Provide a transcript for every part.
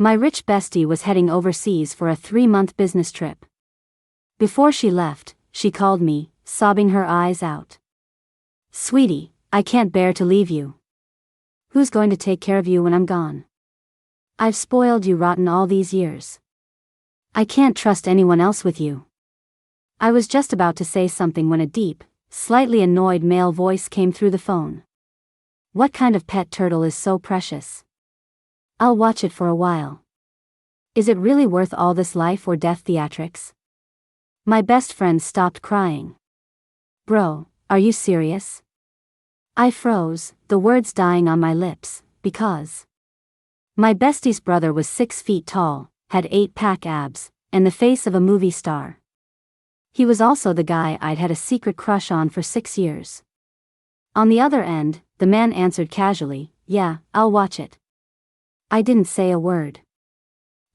My rich bestie was heading overseas for a 3-month business trip. Before she left, she called me, sobbing her eyes out. "Sweetie, I can't bear to leave you. Who's going to take care of you when I'm gone? I've spoiled you rotten all these years. I can't trust anyone else with you." I was just about to say something when a deep, slightly annoyed male voice came through the phone. "What kind of pet turtle is so precious? I'll watch it for a while. Is it really worth all this life or death theatrics?" My best friend stopped crying. "Bro, are you serious?" I froze, the words dying on my lips, because my bestie's brother was 6 feet tall, had 8-pack abs, and the face of a movie star. He was also the guy I'd had a secret crush on for 6 years. On the other end, the man answered casually, "Yeah, I'll watch it." I didn't say a word.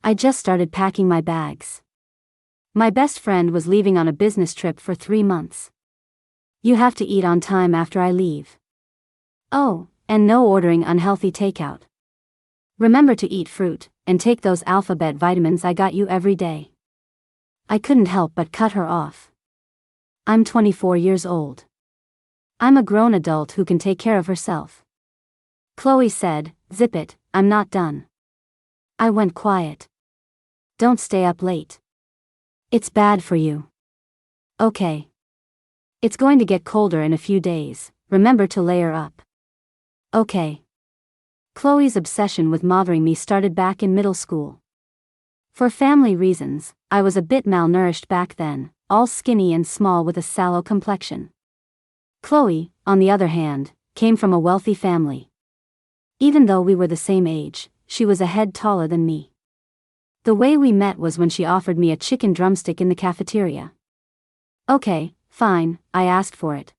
I just started packing my bags. My best friend was leaving on a business trip for 3 months. "You have to eat on time after I leave. Oh, and no ordering unhealthy takeout. Remember to eat fruit, and take those alphabet vitamins I got you every day." I couldn't help but cut her off. I'm 24 years old. I'm a grown adult who can take care of herself. Chloe said, "Zip it, I'm not done." I went quiet. "Don't stay up late. It's bad for you." "Okay. It's going to get colder in a few days, remember to layer up." "Okay." Chloe's obsession with mothering me started back in middle school. For family reasons, I was a bit malnourished back then, all skinny and small with a sallow complexion. Chloe, on the other hand, came from a wealthy family. Even though we were the same age, she was a head taller than me. The way we met was when she offered me a chicken drumstick in the cafeteria. "Okay, fine," I asked for it.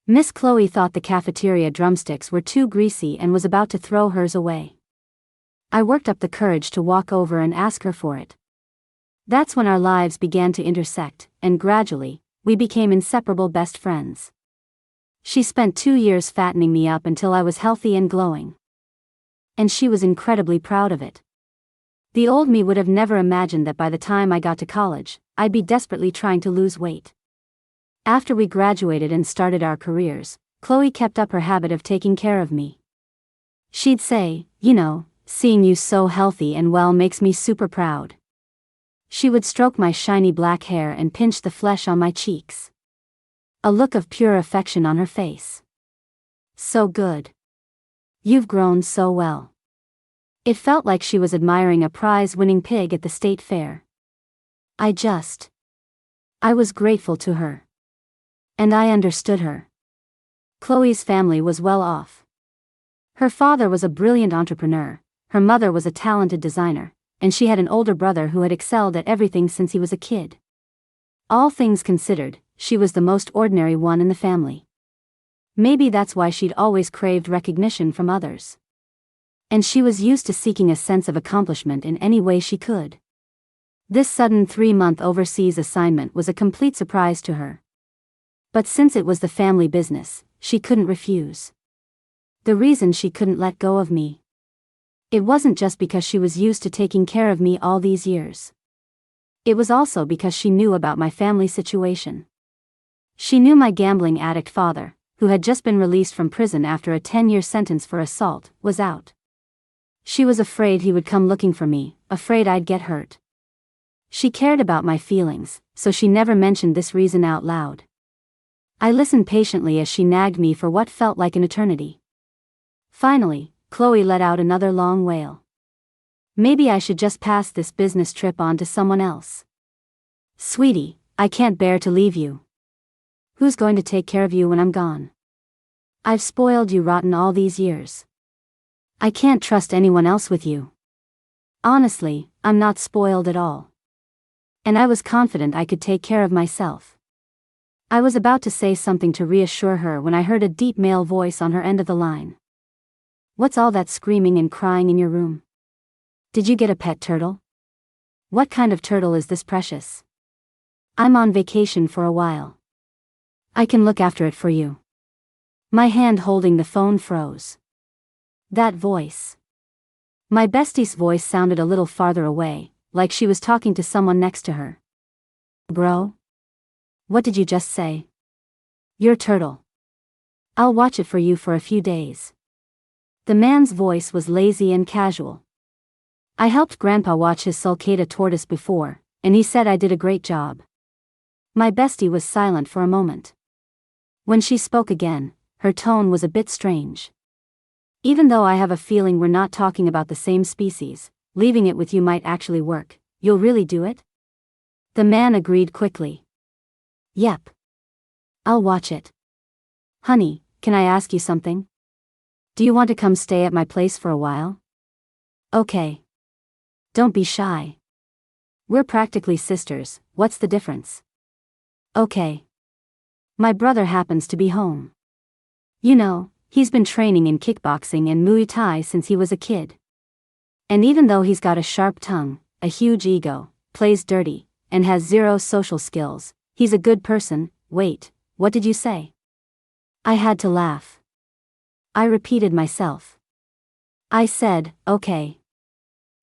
Miss Chloe thought the cafeteria drumsticks were too greasy and was about to throw hers away. I worked up the courage to walk over and ask her for it. That's when our lives began to intersect, and gradually, we became inseparable best friends. She spent 2 years fattening me up until I was healthy and glowing. And she was incredibly proud of it. The old me would have never imagined that by the time I got to college, I'd be desperately trying to lose weight. After we graduated and started our careers, Chloe kept up her habit of taking care of me. She'd say, "You know, seeing you so healthy and well makes me super proud." She would stroke my shiny black hair and pinch the flesh on my cheeks. A look of pure affection on her face. "So good. You've grown so well." It felt like she was admiring a prize-winning pig at the state fair. I was grateful to her. And I understood her. Chloe's family was well off. Her father was a brilliant entrepreneur, her mother was a talented designer, and she had an older brother who had excelled at everything since he was a kid. All things considered, she was the most ordinary one in the family. Maybe that's why she'd always craved recognition from others. And she was used to seeking a sense of accomplishment in any way she could. This sudden 3-month overseas assignment was a complete surprise to her. But since it was the family business, she couldn't refuse. The reason she couldn't let go of me. It wasn't just because she was used to taking care of me all these years. It was also because she knew about my family situation. She knew my gambling addict father, who had just been released from prison after a 10-year sentence for assault, was out. She was afraid he would come looking for me, afraid I'd get hurt. She cared about my feelings, so she never mentioned this reason out loud. I listened patiently as she nagged me for what felt like an eternity. Finally, Chloe let out another long wail. Maybe I should just pass this business trip on to someone else. "Sweetie, I can't bear to leave you. Who's going to take care of you when I'm gone? I've spoiled you rotten all these years. I can't trust anyone else with you." Honestly, I'm not spoiled at all. And I was confident I could take care of myself. I was about to say something to reassure her when I heard a deep male voice on her end of the line. "What's all that screaming and crying in your room? Did you get a pet turtle? What kind of turtle is this precious? I'm on vacation for a while. I can look after it for you." My hand holding the phone froze. That voice. My bestie's voice sounded a little farther away, like she was talking to someone next to her. Bro? What did you just say? Your turtle. I'll watch it for you for a few days. The man's voice was lazy and casual. I helped Grandpa watch his sulcata tortoise before, and he said I did a great job. My bestie was silent for a moment. When she spoke again, her tone was a bit strange. Even though I have a feeling we're not talking about the same species, leaving it with you might actually work. You'll really do it? The man agreed quickly. Yep. I'll watch it. Honey, can I ask you something? Do you want to come stay at my place for a while? Okay. Don't be shy. We're practically sisters, what's the difference? Okay. My brother happens to be home. You know, he's been training in kickboxing and Muay Thai since he was a kid. And even though he's got a sharp tongue, a huge ego, plays dirty, and has zero social skills, he's a good person. Wait, what did you say? I had to laugh. I repeated myself. I said, okay.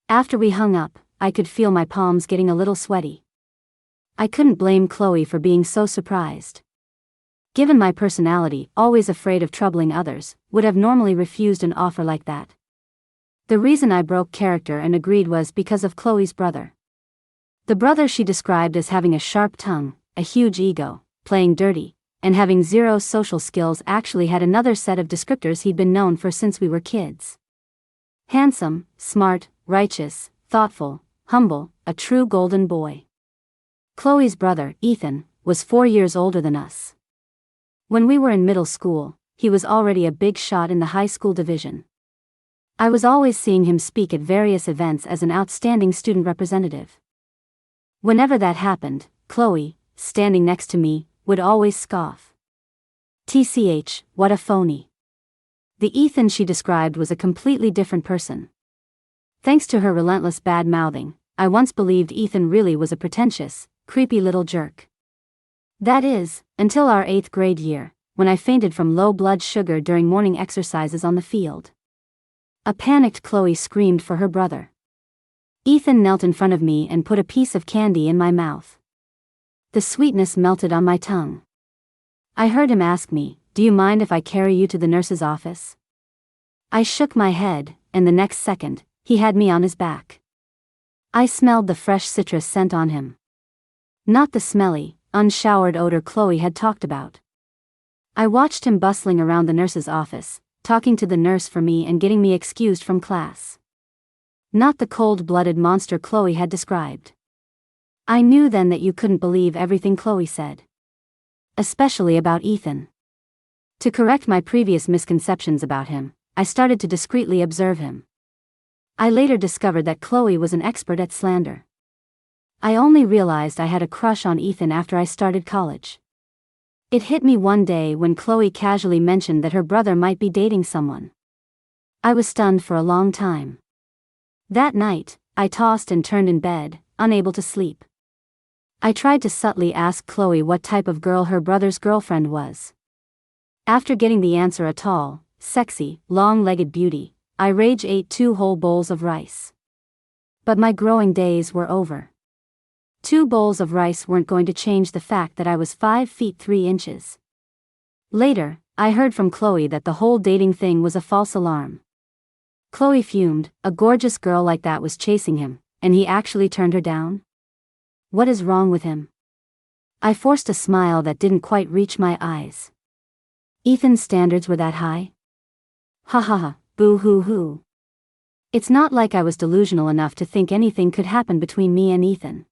After we hung up, I could feel my palms getting a little sweaty. I couldn't blame Chloe for being so surprised. Given my personality, always afraid of troubling others, would have normally refused an offer like that. The reason I broke character and agreed was because of Chloe's brother. The brother she described as having a sharp tongue, a huge ego, playing dirty, and having zero social skills actually had another set of descriptors he'd been known for since we were kids. Handsome, smart, righteous, thoughtful, humble, a true golden boy. Chloe's brother, Ethan, was 4 years older than us. When we were in middle school, he was already a big shot in the high school division. I was always seeing him speak at various events as an outstanding student representative. Whenever that happened, Chloe, standing next to me, would always scoff. TCH, what a phony. The Ethan she described was a completely different person. Thanks to her relentless bad-mouthing, I once believed Ethan really was a pretentious, creepy little jerk. That is, until our 8th grade year, when I fainted from low blood sugar during morning exercises on the field. A panicked Chloe screamed for her brother. Ethan knelt in front of me and put a piece of candy in my mouth. The sweetness melted on my tongue. I heard him ask me, "Do you mind if I carry you to the nurse's office?" I shook my head, and the next second, he had me on his back. I smelled the fresh citrus scent on him. Not the smelly, unshowered odor Chloe had talked about. I watched him bustling around the nurse's office, talking to the nurse for me and getting me excused from class. Not the cold-blooded monster Chloe had described. I knew then that you couldn't believe everything Chloe said. Especially about Ethan. To correct my previous misconceptions about him, I started to discreetly observe him. I later discovered that Chloe was an expert at slander. I only realized I had a crush on Ethan after I started college. It hit me one day when Chloe casually mentioned that her brother might be dating someone. I was stunned for a long time. That night, I tossed and turned in bed, unable to sleep. I tried to subtly ask Chloe what type of girl her brother's girlfriend was. After getting the answer, a tall, sexy, long-legged beauty, I rage ate 2 whole bowls of rice. But my growing days were over. 2 bowls of rice weren't going to change the fact that I was 5 feet 3 inches. Later, I heard from Chloe that the whole dating thing was a false alarm. Chloe fumed, a gorgeous girl like that was chasing him, and he actually turned her down? What is wrong with him? I forced a smile that didn't quite reach my eyes. Ethan's standards were that high? Ha ha ha, boo hoo hoo. It's not like I was delusional enough to think anything could happen between me and Ethan.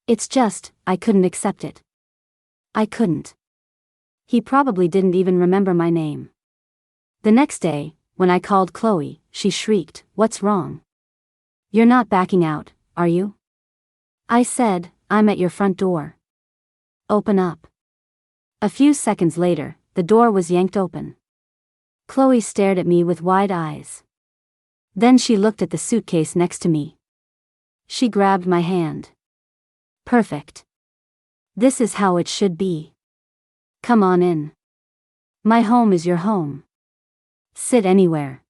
It's just, I couldn't accept it. I couldn't. He probably didn't even remember my name. The next day, when I called Chloe, she shrieked, "What's wrong? You're not backing out, are you?" I said, "I'm at your front door. Open up." A few seconds later, the door was yanked open. Chloe stared at me with wide eyes. Then she looked at the suitcase next to me. She grabbed my hand. Perfect. This is how it should be. Come on in. My home is your home. Sit anywhere.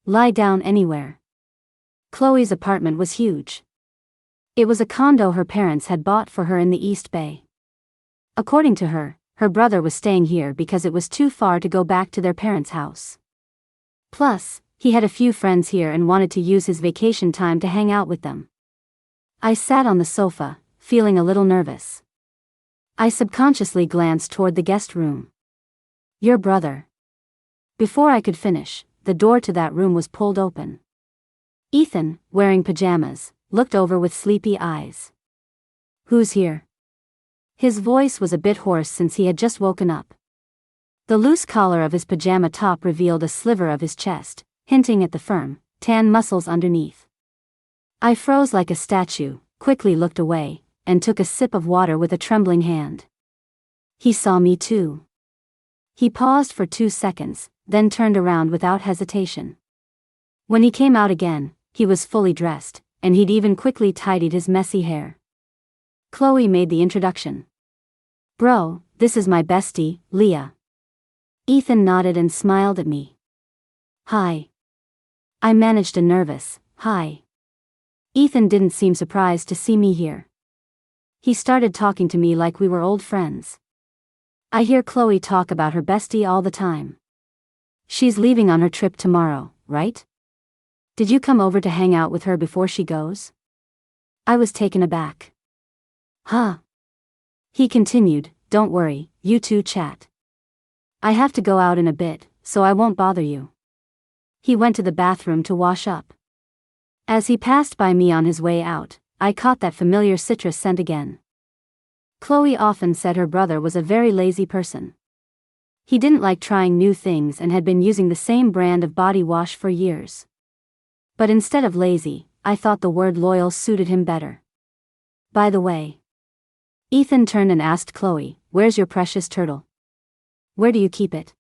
Lie down anywhere. Chloe's apartment was huge. It was a condo her parents had bought for her in the East Bay. According to her, her brother was staying here because it was too far to go back to their parents' house. Plus, he had a few friends here and wanted to use his vacation time to hang out with them. I sat on the sofa, feeling a little nervous. I subconsciously glanced toward the guest room. Your brother. Before I could finish, the door to that room was pulled open. Ethan, wearing pajamas, looked over with sleepy eyes. Who's here? His voice was a bit hoarse since he had just woken up. The loose collar of his pajama top revealed a sliver of his chest, hinting at the firm, tan muscles underneath. I froze like a statue, quickly looked away, and took a sip of water with a trembling hand. He saw me too. He paused for 2 seconds, then turned around without hesitation. When he came out again, he was fully dressed, and he'd even quickly tidied his messy hair. Chloe made the introduction. Bro, this is my bestie, Leah. Ethan nodded and smiled at me. Hi. I managed a nervous, hi. Ethan didn't seem surprised to see me here. He started talking to me like we were old friends. I hear Chloe talk about her bestie all the time. She's leaving on her trip tomorrow, right? Did you come over to hang out with her before she goes? I was taken aback. Huh. He continued, don't worry, you two chat. I have to go out in a bit, so I won't bother you. He went to the bathroom to wash up. As he passed by me on his way out, I caught that familiar citrus scent again. Chloe often said her brother was a very lazy person. He didn't like trying new things and had been using the same brand of body wash for years. But instead of lazy, I thought the word loyal suited him better. By the way. Ethan turned and asked Chloe, where's your precious turtle? Where do you keep it?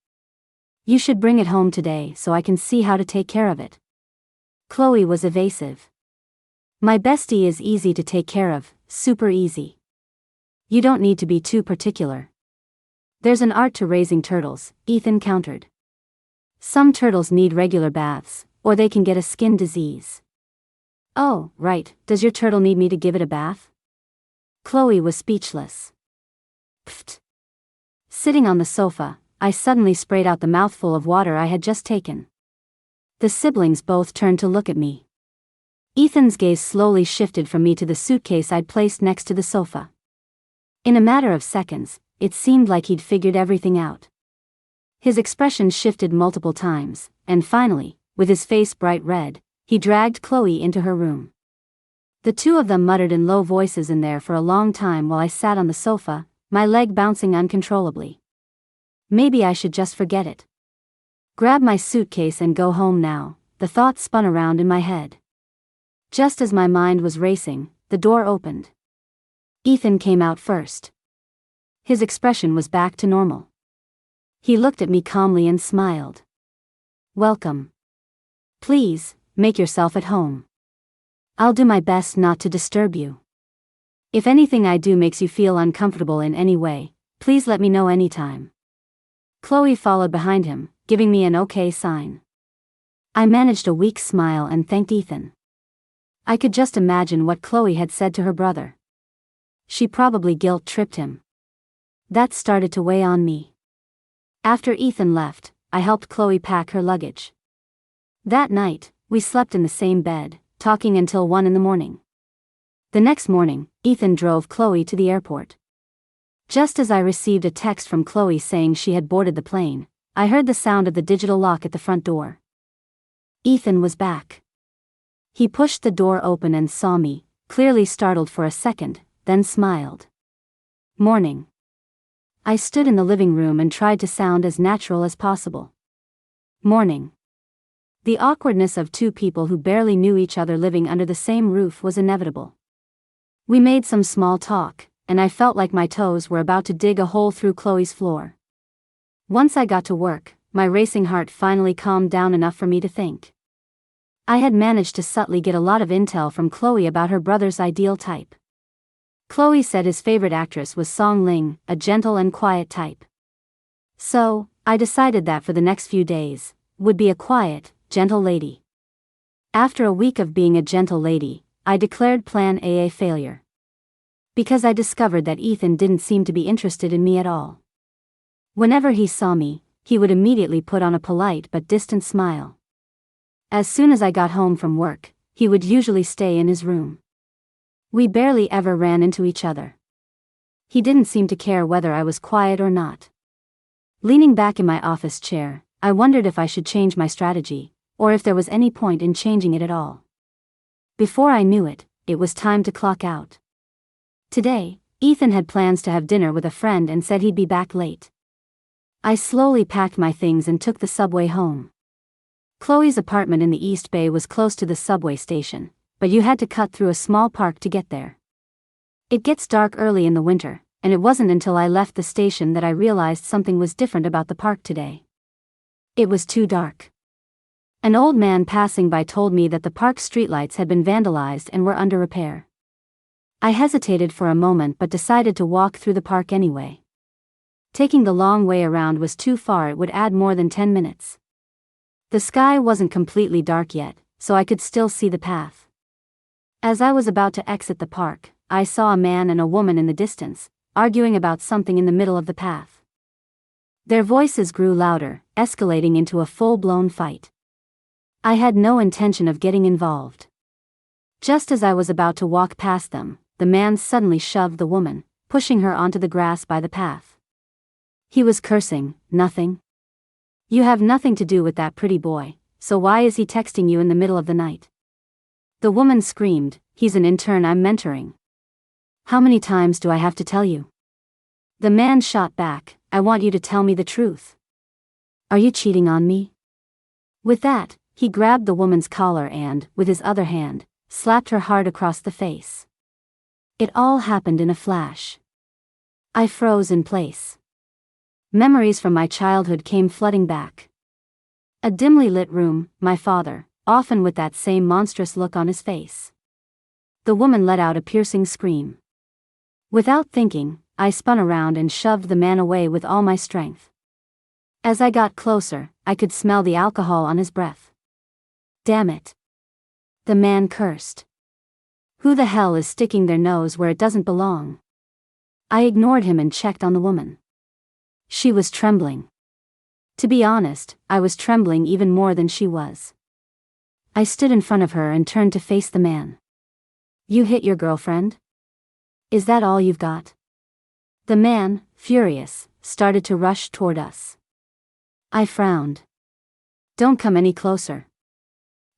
You should bring it home today so I can see how to take care of it. Chloe was evasive. My bestie is easy to take care of, super easy. You don't need to be too particular. There's an art to raising turtles, Ethan countered. Some turtles need regular baths, or they can get a skin disease. Oh, right, does your turtle need me to give it a bath? Chloe was speechless. Pfft. Sitting on the sofa, I suddenly sprayed out the mouthful of water I had just taken. The siblings both turned to look at me. Ethan's gaze slowly shifted from me to the suitcase I'd placed next to the sofa. In a matter of seconds, it seemed like he'd figured everything out. His expression shifted multiple times, and finally, with his face bright red, he dragged Chloe into her room. The two of them muttered in low voices in there for a long time while I sat on the sofa, my leg bouncing uncontrollably. Maybe I should just forget it. Grab my suitcase and go home now, the thought spun around in my head. Just as my mind was racing, the door opened. Ethan came out first. His expression was back to normal. He looked at me calmly and smiled. Welcome. Please, make yourself at home. I'll do my best not to disturb you. If anything I do makes you feel uncomfortable in any way, please let me know anytime. Chloe followed behind him, giving me an okay sign. I managed a weak smile and thanked Ethan. I could just imagine what Chloe had said to her brother. She probably guilt-tripped him. That started to weigh on me. After Ethan left, I helped Chloe pack her luggage. That night, we slept in the same bed, talking until 1 in the morning. The next morning, Ethan drove Chloe to the airport. Just as I received a text from Chloe saying she had boarded the plane, I heard the sound of the digital lock at the front door. Ethan was back. He pushed the door open and saw me, clearly startled for a second, then smiled. Morning. I stood in the living room and tried to sound as natural as possible. Morning. The awkwardness of two people who barely knew each other living under the same roof was inevitable. We made some small talk, and I felt like my toes were about to dig a hole through Chloe's floor. Once I got to work, my racing heart finally calmed down enough for me to think. I had managed to subtly get a lot of intel from Chloe about her brother's ideal type. Chloe said his favorite actress was Song Ling, a gentle and quiet type. So, I decided that for the next few days, would be a quiet, gentle lady. After a week of being a gentle lady, I declared Plan A a failure. Because I discovered that Ethan didn't seem to be interested in me at all. Whenever he saw me, he would immediately put on a polite but distant smile. As soon as I got home from work, he would usually stay in his room. We barely ever ran into each other. He didn't seem to care whether I was quiet or not. Leaning back in my office chair, I wondered if I should change my strategy, or if there was any point in changing it at all. Before I knew it, it was time to clock out. Today, Ethan had plans to have dinner with a friend and said he'd be back late. I slowly packed my things and took the subway home. Chloe's apartment in the East Bay was close to the subway station, but you had to cut through a small park to get there. It gets dark early in the winter, and it wasn't until I left the station that I realized something was different about the park today. It was too dark. An old man passing by told me that the park's streetlights had been vandalized and were under repair. I hesitated for a moment but decided to walk through the park anyway. Taking the long way around was too far, it would add more than 10 minutes. The sky wasn't completely dark yet, so I could still see the path. As I was about to exit the park, I saw a man and a woman in the distance, arguing about something in the middle of the path. Their voices grew louder, escalating into a full-blown fight. I had no intention of getting involved. Just as I was about to walk past them, the man suddenly shoved the woman, pushing her onto the grass by the path. He was cursing. "Nothing. You have nothing to do with that pretty boy, so why is he texting you in the middle of the night?" The woman screamed, "He's an intern I'm mentoring. How many times do I have to tell you?" The man shot back, "I want you to tell me the truth. Are you cheating on me?" With that, he grabbed the woman's collar and, with his other hand, slapped her hard across the face. It all happened in a flash. I froze in place. Memories from my childhood came flooding back. A dimly lit room, my father, often with that same monstrous look on his face. The woman let out a piercing scream. Without thinking, I spun around and shoved the man away with all my strength. As I got closer, I could smell the alcohol on his breath. "Damn it!" the man cursed. "Who the hell is sticking their nose where it doesn't belong?" I ignored him and checked on the woman. She was trembling. To be honest, I was trembling even more than she was. I stood in front of her and turned to face the man. "You hit your girlfriend? Is that all you've got?" The man, furious, started to rush toward us. I frowned. "Don't come any closer.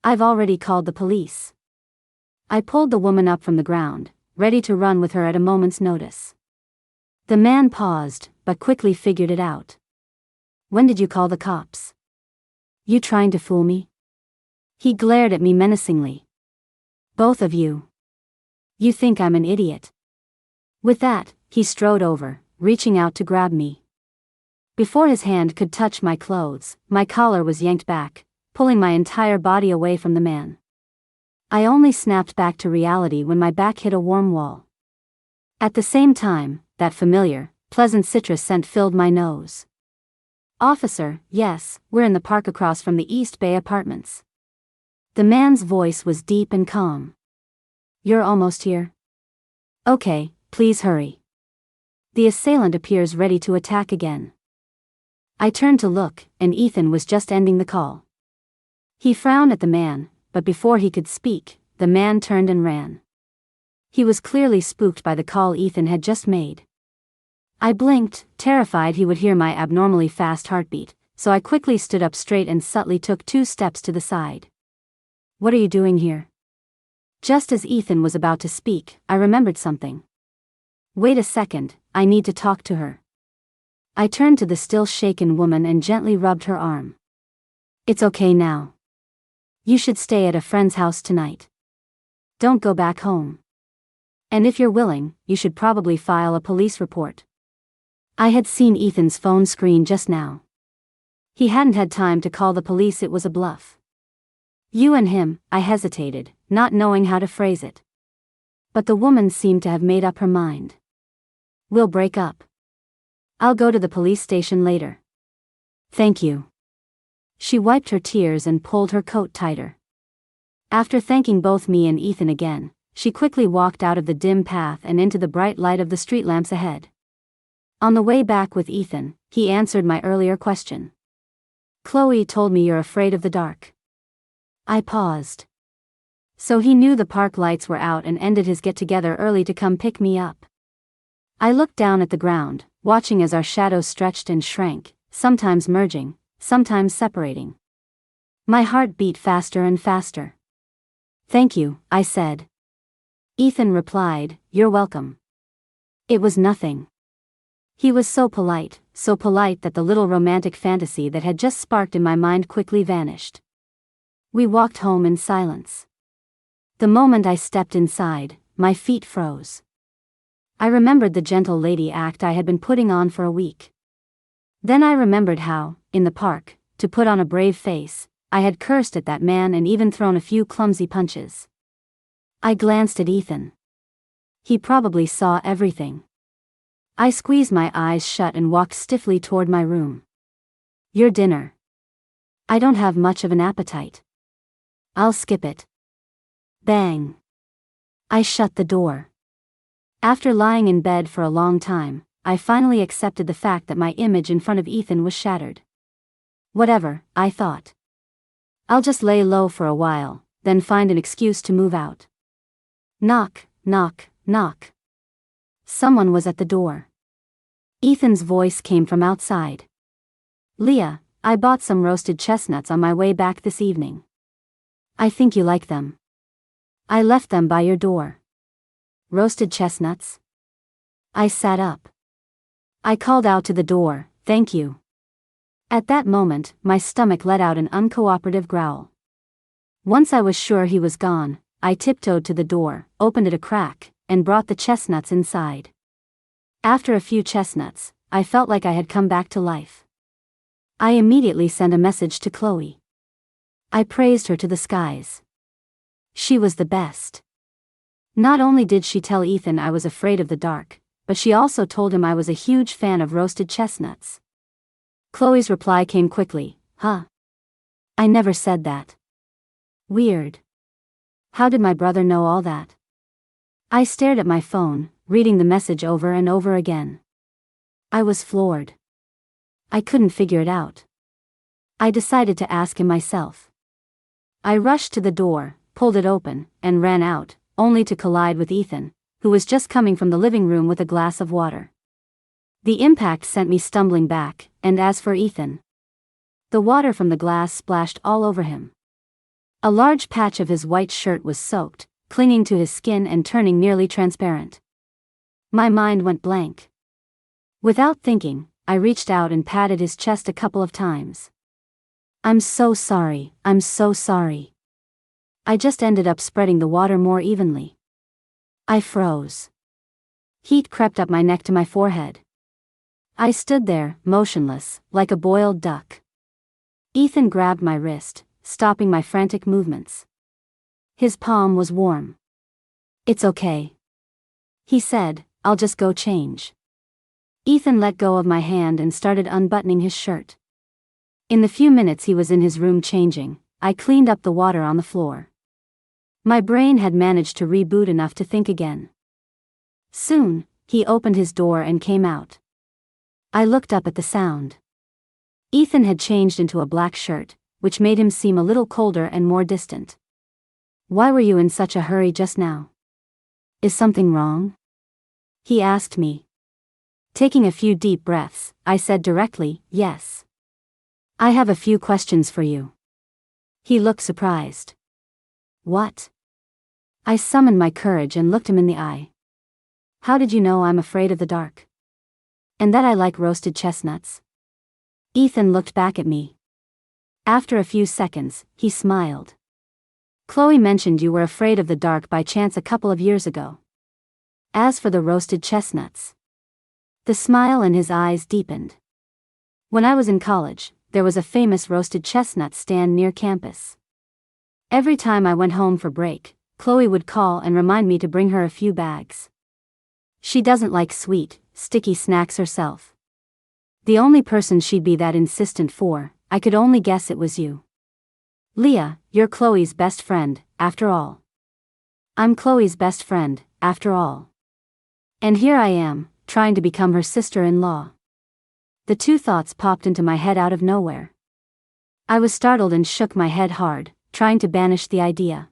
I've already called the police." I pulled the woman up from the ground, ready to run with her at a moment's notice. The man paused, but quickly figured it out. "When did you call the cops? You trying to fool me?" He glared at me menacingly. "Both of you. You think I'm an idiot." With that, he strode over, reaching out to grab me. Before his hand could touch my clothes, my collar was yanked back, pulling my entire body away from the man. I only snapped back to reality when my back hit a warm wall. At the same time, that familiar, pleasant citrus scent filled my nose. "Officer, yes, we're in the park across from the East Bay apartments." The man's voice was deep and calm. "You're almost here? Okay, please hurry. The assailant appears ready to attack again." I turned to look, and Ethan was just ending the call. He frowned at the man, but before he could speak, the man turned and ran. He was clearly spooked by the call Ethan had just made. I blinked, terrified he would hear my abnormally fast heartbeat, so I quickly stood up straight and subtly took 2 steps to the side. "What are you doing here?" Just as Ethan was about to speak, I remembered something. "Wait a second, I need to talk to her." I turned to the still shaken woman and gently rubbed her arm. "It's okay now. You should stay at a friend's house tonight. Don't go back home. And if you're willing, you should probably file a police report." I had seen Ethan's phone screen just now. He hadn't had time to call the police, it was a bluff. "You and him," I hesitated, not knowing how to phrase it. But the woman seemed to have made up her mind. "We'll break up. I'll go to the police station later." "Thank you." She wiped her tears and pulled her coat tighter. After thanking both me and Ethan again, she quickly walked out of the dim path and into the bright light of the street lamps ahead. On the way back with Ethan, he answered my earlier question. Chloe told me you're afraid of the dark. I paused. So he knew the park lights were out and ended his get-together early to come pick me up. I looked down at the ground, watching as our shadows stretched and shrank, sometimes merging, sometimes separating. My heart beat faster and faster. Thank you, I said. Ethan replied, you're welcome. It was nothing. He was so polite that the little romantic fantasy that had just sparked in my mind quickly vanished. We walked home in silence. The moment I stepped inside, my feet froze. I remembered the gentle lady act I had been putting on for a week. Then I remembered how, in the park, to put on a brave face, I had cursed at that man and even thrown a few clumsy punches. I glanced at Ethan. He probably saw everything. I squeezed my eyes shut and walked stiffly toward my room. Your dinner. I don't have much of an appetite. I'll skip it. Bang. I shut the door. After lying in bed for a long time, I finally accepted the fact that my image in front of Ethan was shattered. Whatever, I thought. I'll just lay low for a while, then find an excuse to move out. Knock, knock, knock. Someone was at the door. Ethan's voice came from outside. Leah, I bought some roasted chestnuts on my way back this evening. I think you like them. I left them by your door. Roasted chestnuts? I sat up. I called out to the door, thank you. At that moment, my stomach let out an uncooperative growl. Once I was sure he was gone, I tiptoed to the door, opened it a crack, and brought the chestnuts inside. After a few chestnuts, I felt like I had come back to life. I immediately sent a message to Chloe. I praised her to the skies. She was the best. Not only did she tell Ethan I was afraid of the dark, but she also told him I was a huge fan of roasted chestnuts. Chloe's reply came quickly, huh? I never said that. Weird. How did my brother know all that? I stared at my phone, reading the message over and over again. I was floored. I couldn't figure it out. I decided to ask him myself. I rushed to the door, pulled it open, and ran out, only to collide with Ethan, who was just coming from the living room with a glass of water. The impact sent me stumbling back, and as for Ethan, the water from the glass splashed all over him. A large patch of his white shirt was soaked, clinging to his skin and turning nearly transparent. My mind went blank. Without thinking, I reached out and patted his chest a couple of times. I'm so sorry, I'm so sorry. I just ended up spreading the water more evenly. I froze. Heat crept up my neck to my forehead. I stood there, motionless, like a boiled duck. Ethan grabbed my wrist, stopping my frantic movements. His palm was warm. It's okay. He said, I'll just go change. Ethan let go of my hand and started unbuttoning his shirt. In the few minutes he was in his room changing, I cleaned up the water on the floor. My brain had managed to reboot enough to think again. Soon, he opened his door and came out. I looked up at the sound. Ethan had changed into a black shirt, which made him seem a little colder and more distant. Why were you in such a hurry just now? Is something wrong? He asked me. Taking a few deep breaths, I said directly, yes. I have a few questions for you. He looked surprised. What? I summoned my courage and looked him in the eye. How did you know I'm afraid of the dark? And that I like roasted chestnuts? Ethan looked back at me. After a few seconds, he smiled. Chloe mentioned you were afraid of the dark by chance a couple of years ago. As for the roasted chestnuts. The smile in his eyes deepened. When I was in college, there was a famous roasted chestnut stand near campus. Every time I went home for break, Chloe would call and remind me to bring her a few bags. She doesn't like sweet, sticky snacks herself. The only person she'd be that insistent for, I could only guess it was you. Leah, you're Chloe's best friend, after all. I'm Chloe's best friend, after all. And here I am, trying to become her sister-in-law. The two thoughts popped into my head out of nowhere. I was startled and shook my head hard, trying to banish the idea.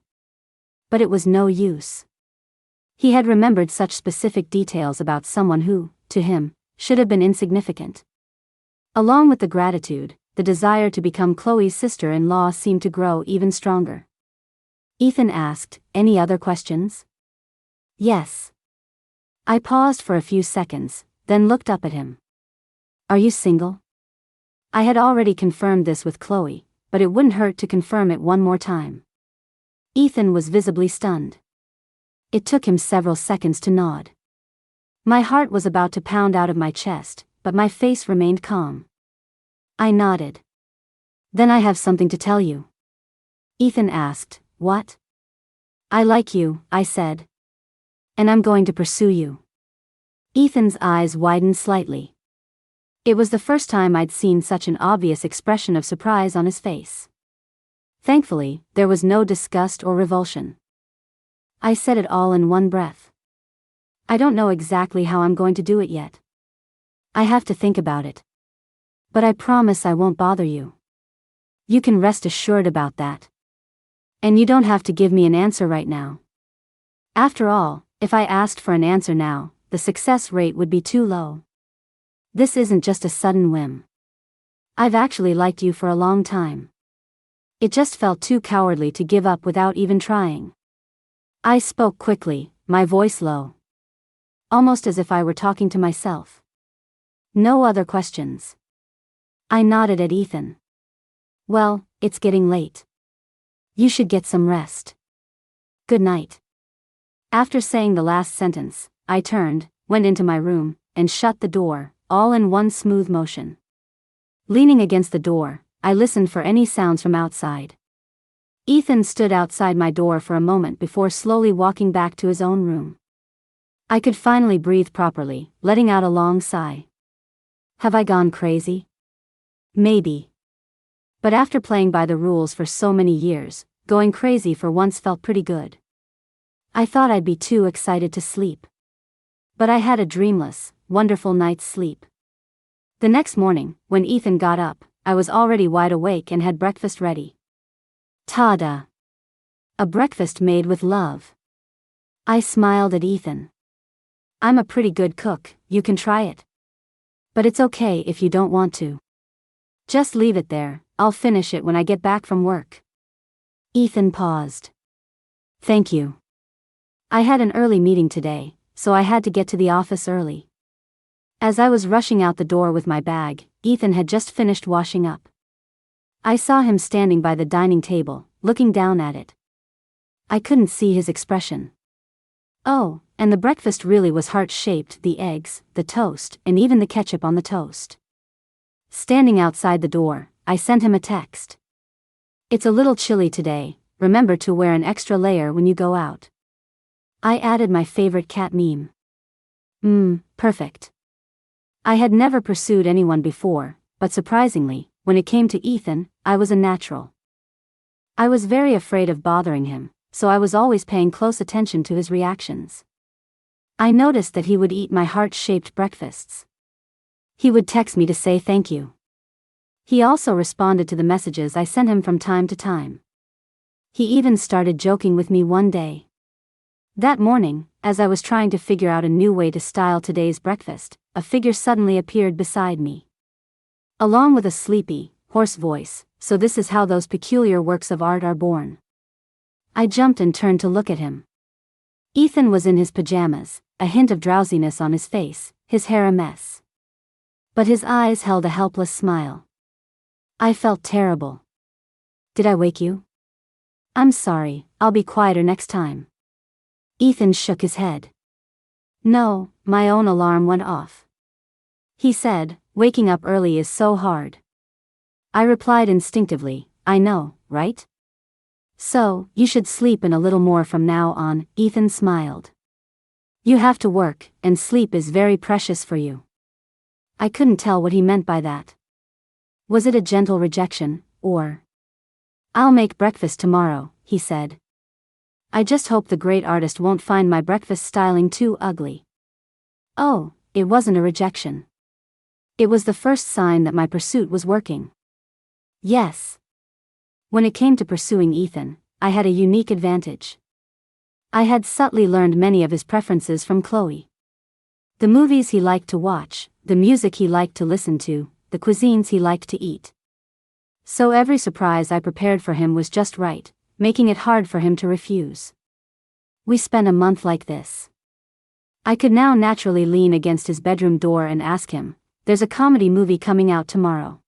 But it was no use. He had remembered such specific details about someone who, to him, should have been insignificant. Along with the gratitude, the desire to become Chloe's sister-in-law seemed to grow even stronger. Ethan asked, "Any other questions?" "Yes." I paused for a few seconds, then looked up at him. "Are you single?" I had already confirmed this with Chloe, but it wouldn't hurt to confirm it one more time. Ethan was visibly stunned. It took him several seconds to nod. My heart was about to pound out of my chest, but my face remained calm. I nodded. "Then I have something to tell you." Ethan asked, "What?" "I like you," I said. "And I'm going to pursue you." Ethan's eyes widened slightly. It was the first time I'd seen such an obvious expression of surprise on his face. Thankfully, there was no disgust or revulsion. I said it all in one breath. "I don't know exactly how I'm going to do it yet. I have to think about it. But I promise I won't bother you. You can rest assured about that. And you don't have to give me an answer right now. After all, if I asked for an answer now, the success rate would be too low. This isn't just a sudden whim. I've actually liked you for a long time. It just felt too cowardly to give up without even trying." I spoke quickly, my voice low. Almost as if I were talking to myself. "No other questions?" I nodded at Ethan. "Well, it's getting late. You should get some rest. Good night." After saying the last sentence, I turned, went into my room, and shut the door, all in one smooth motion. Leaning against the door, I listened for any sounds from outside. Ethan stood outside my door for a moment before slowly walking back to his own room. I could finally breathe properly, letting out a long sigh. Have I gone crazy? Maybe. But after playing by the rules for so many years, going crazy for once felt pretty good. I thought I'd be too excited to sleep. But I had a dreamless, wonderful night's sleep. The next morning, when Ethan got up, I was already wide awake and had breakfast ready. Ta-da! A breakfast made with love. I smiled at Ethan. "I'm a pretty good cook, you can try it. But it's okay if you don't want to. Just leave it there, I'll finish it when I get back from work." Ethan paused. "Thank you. I had an early meeting today, so I had to get to the office early." As I was rushing out the door with my bag, Ethan had just finished washing up. I saw him standing by the dining table, looking down at it. I couldn't see his expression. Oh, and the breakfast really was heart-shaped: the eggs, the toast, and even the ketchup on the toast. Standing outside the door, I sent him a text. "It's a little chilly today, remember to wear an extra layer when you go out." I added my favorite cat meme. Perfect. I had never pursued anyone before, but surprisingly, when it came to Ethan, I was a natural. I was very afraid of bothering him, so I was always paying close attention to his reactions. I noticed that he would eat my heart-shaped breakfasts. He would text me to say thank you. He also responded to the messages I sent him from time to time. He even started joking with me one day. That morning, as I was trying to figure out a new way to style today's breakfast, a figure suddenly appeared beside me. Along with a sleepy, hoarse voice, "So this is how those peculiar works of art are born." I jumped and turned to look at him. Ethan was in his pajamas, a hint of drowsiness on his face, his hair a mess. But his eyes held a helpless smile. I felt terrible. "Did I wake you?" "I'm sorry, I'll be quieter next time." Ethan shook his head. "No, my own alarm went off." He said, "Waking up early is so hard." I replied instinctively, "I know, right? So, you should sleep in a little more from now on." Ethan smiled. "You have to work, and sleep is very precious for you." I couldn't tell what he meant by that. Was it a gentle rejection, or... "I'll make breakfast tomorrow," he said. I just hope the great artist won't find my breakfast styling too ugly. Oh, it wasn't a rejection. It was the first sign that my pursuit was working. Yes. When it came to pursuing Ethan, I had a unique advantage. I had subtly learned many of his preferences from Chloe. The movies he liked to watch, the music he liked to listen to, the cuisines he liked to eat. So every surprise I prepared for him was just right, making it hard for him to refuse. We spent a month like this. I could now naturally lean against his bedroom door and ask him, "There's a comedy movie coming out tomorrow.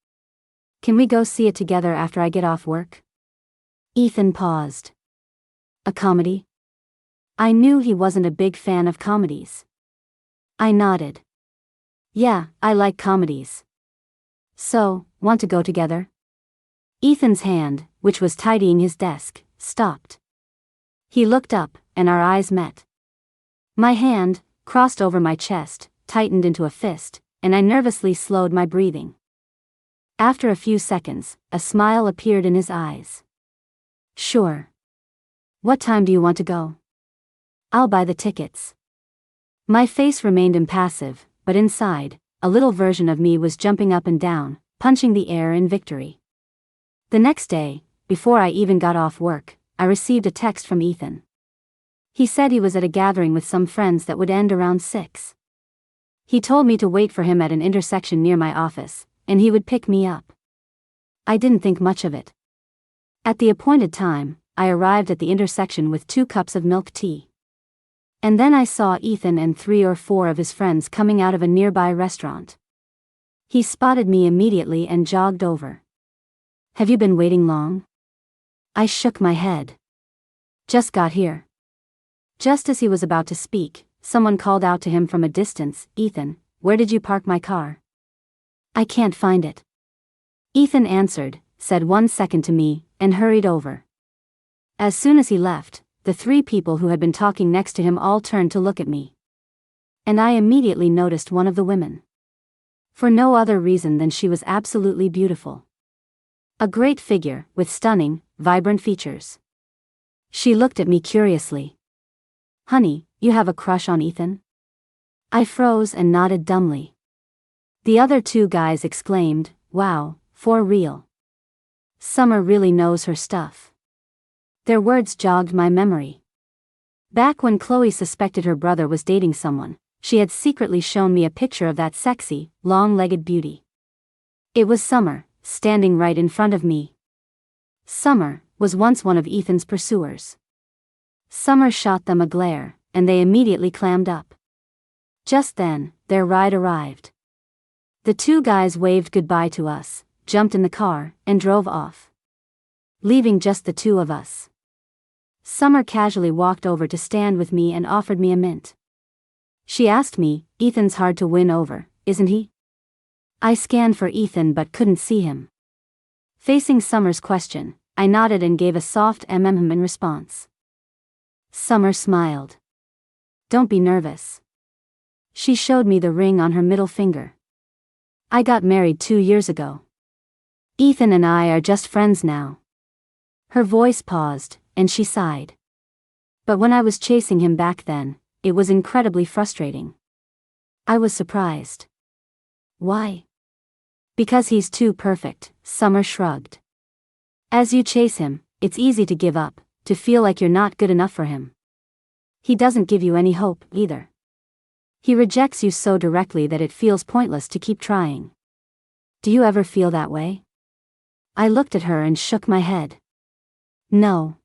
Can we go see it together after I get off work?" Ethan paused. A comedy? I knew he wasn't a big fan of comedies. I nodded. Yeah, I like comedies. So, want to go together? Ethan's hand, which was tidying his desk, stopped. He looked up, and our eyes met. My hand, crossed over my chest, tightened into a fist, and I nervously slowed my breathing. After a few seconds, a smile appeared in his eyes. Sure. What time do you want to go? I'll buy the tickets. My face remained impassive, but inside, a little version of me was jumping up and down, punching the air in victory. The next day, before I even got off work, I received a text from Ethan. He said he was at a gathering with some friends that would end around 6. He told me to wait for him at an intersection near my office, and he would pick me up. I didn't think much of it. At the appointed time, I arrived at the intersection with 2 cups of milk tea. And then I saw Ethan and 3 or 4 of his friends coming out of a nearby restaurant. He spotted me immediately and jogged over. Have you been waiting long? I shook my head. Just got here. Just as he was about to speak, someone called out to him from a distance, Ethan, where did you park my car? I can't find it. Ethan answered, said 1 second to me, and hurried over. As soon as he left, the 3 people who had been talking next to him all turned to look at me. And I immediately noticed one of the women. For no other reason than she was absolutely beautiful. A great figure, with stunning, vibrant features. She looked at me curiously. Honey, you have a crush on Ethan? I froze and nodded dumbly. The other 2 guys exclaimed, wow, for real. Summer really knows her stuff. Their words jogged my memory. Back when Chloe suspected her brother was dating someone, she had secretly shown me a picture of that sexy, long-legged beauty. It was Summer, standing right in front of me. Summer was once one of Ethan's pursuers. Summer shot them a glare, and they immediately clammed up. Just then, their ride arrived. The 2 guys waved goodbye to us, jumped in the car, and drove off. Leaving just the 2 of us. Summer casually walked over to stand with me and offered me a mint. She asked me, Ethan's hard to win over, isn't he? I scanned for Ethan but couldn't see him. Facing Summer's question, I nodded and gave a soft in response. Summer smiled. Don't be nervous. She showed me the ring on her middle finger. I got married 2 years ago. Ethan and I are just friends now. Her voice paused, and she sighed. But when I was chasing him back then, it was incredibly frustrating. I was surprised. Why? Because he's too perfect, Summer shrugged. As you chase him, it's easy to give up, to feel like you're not good enough for him. He doesn't give you any hope, either. He rejects you so directly that it feels pointless to keep trying. Do you ever feel that way? I looked at her and shook my head. No.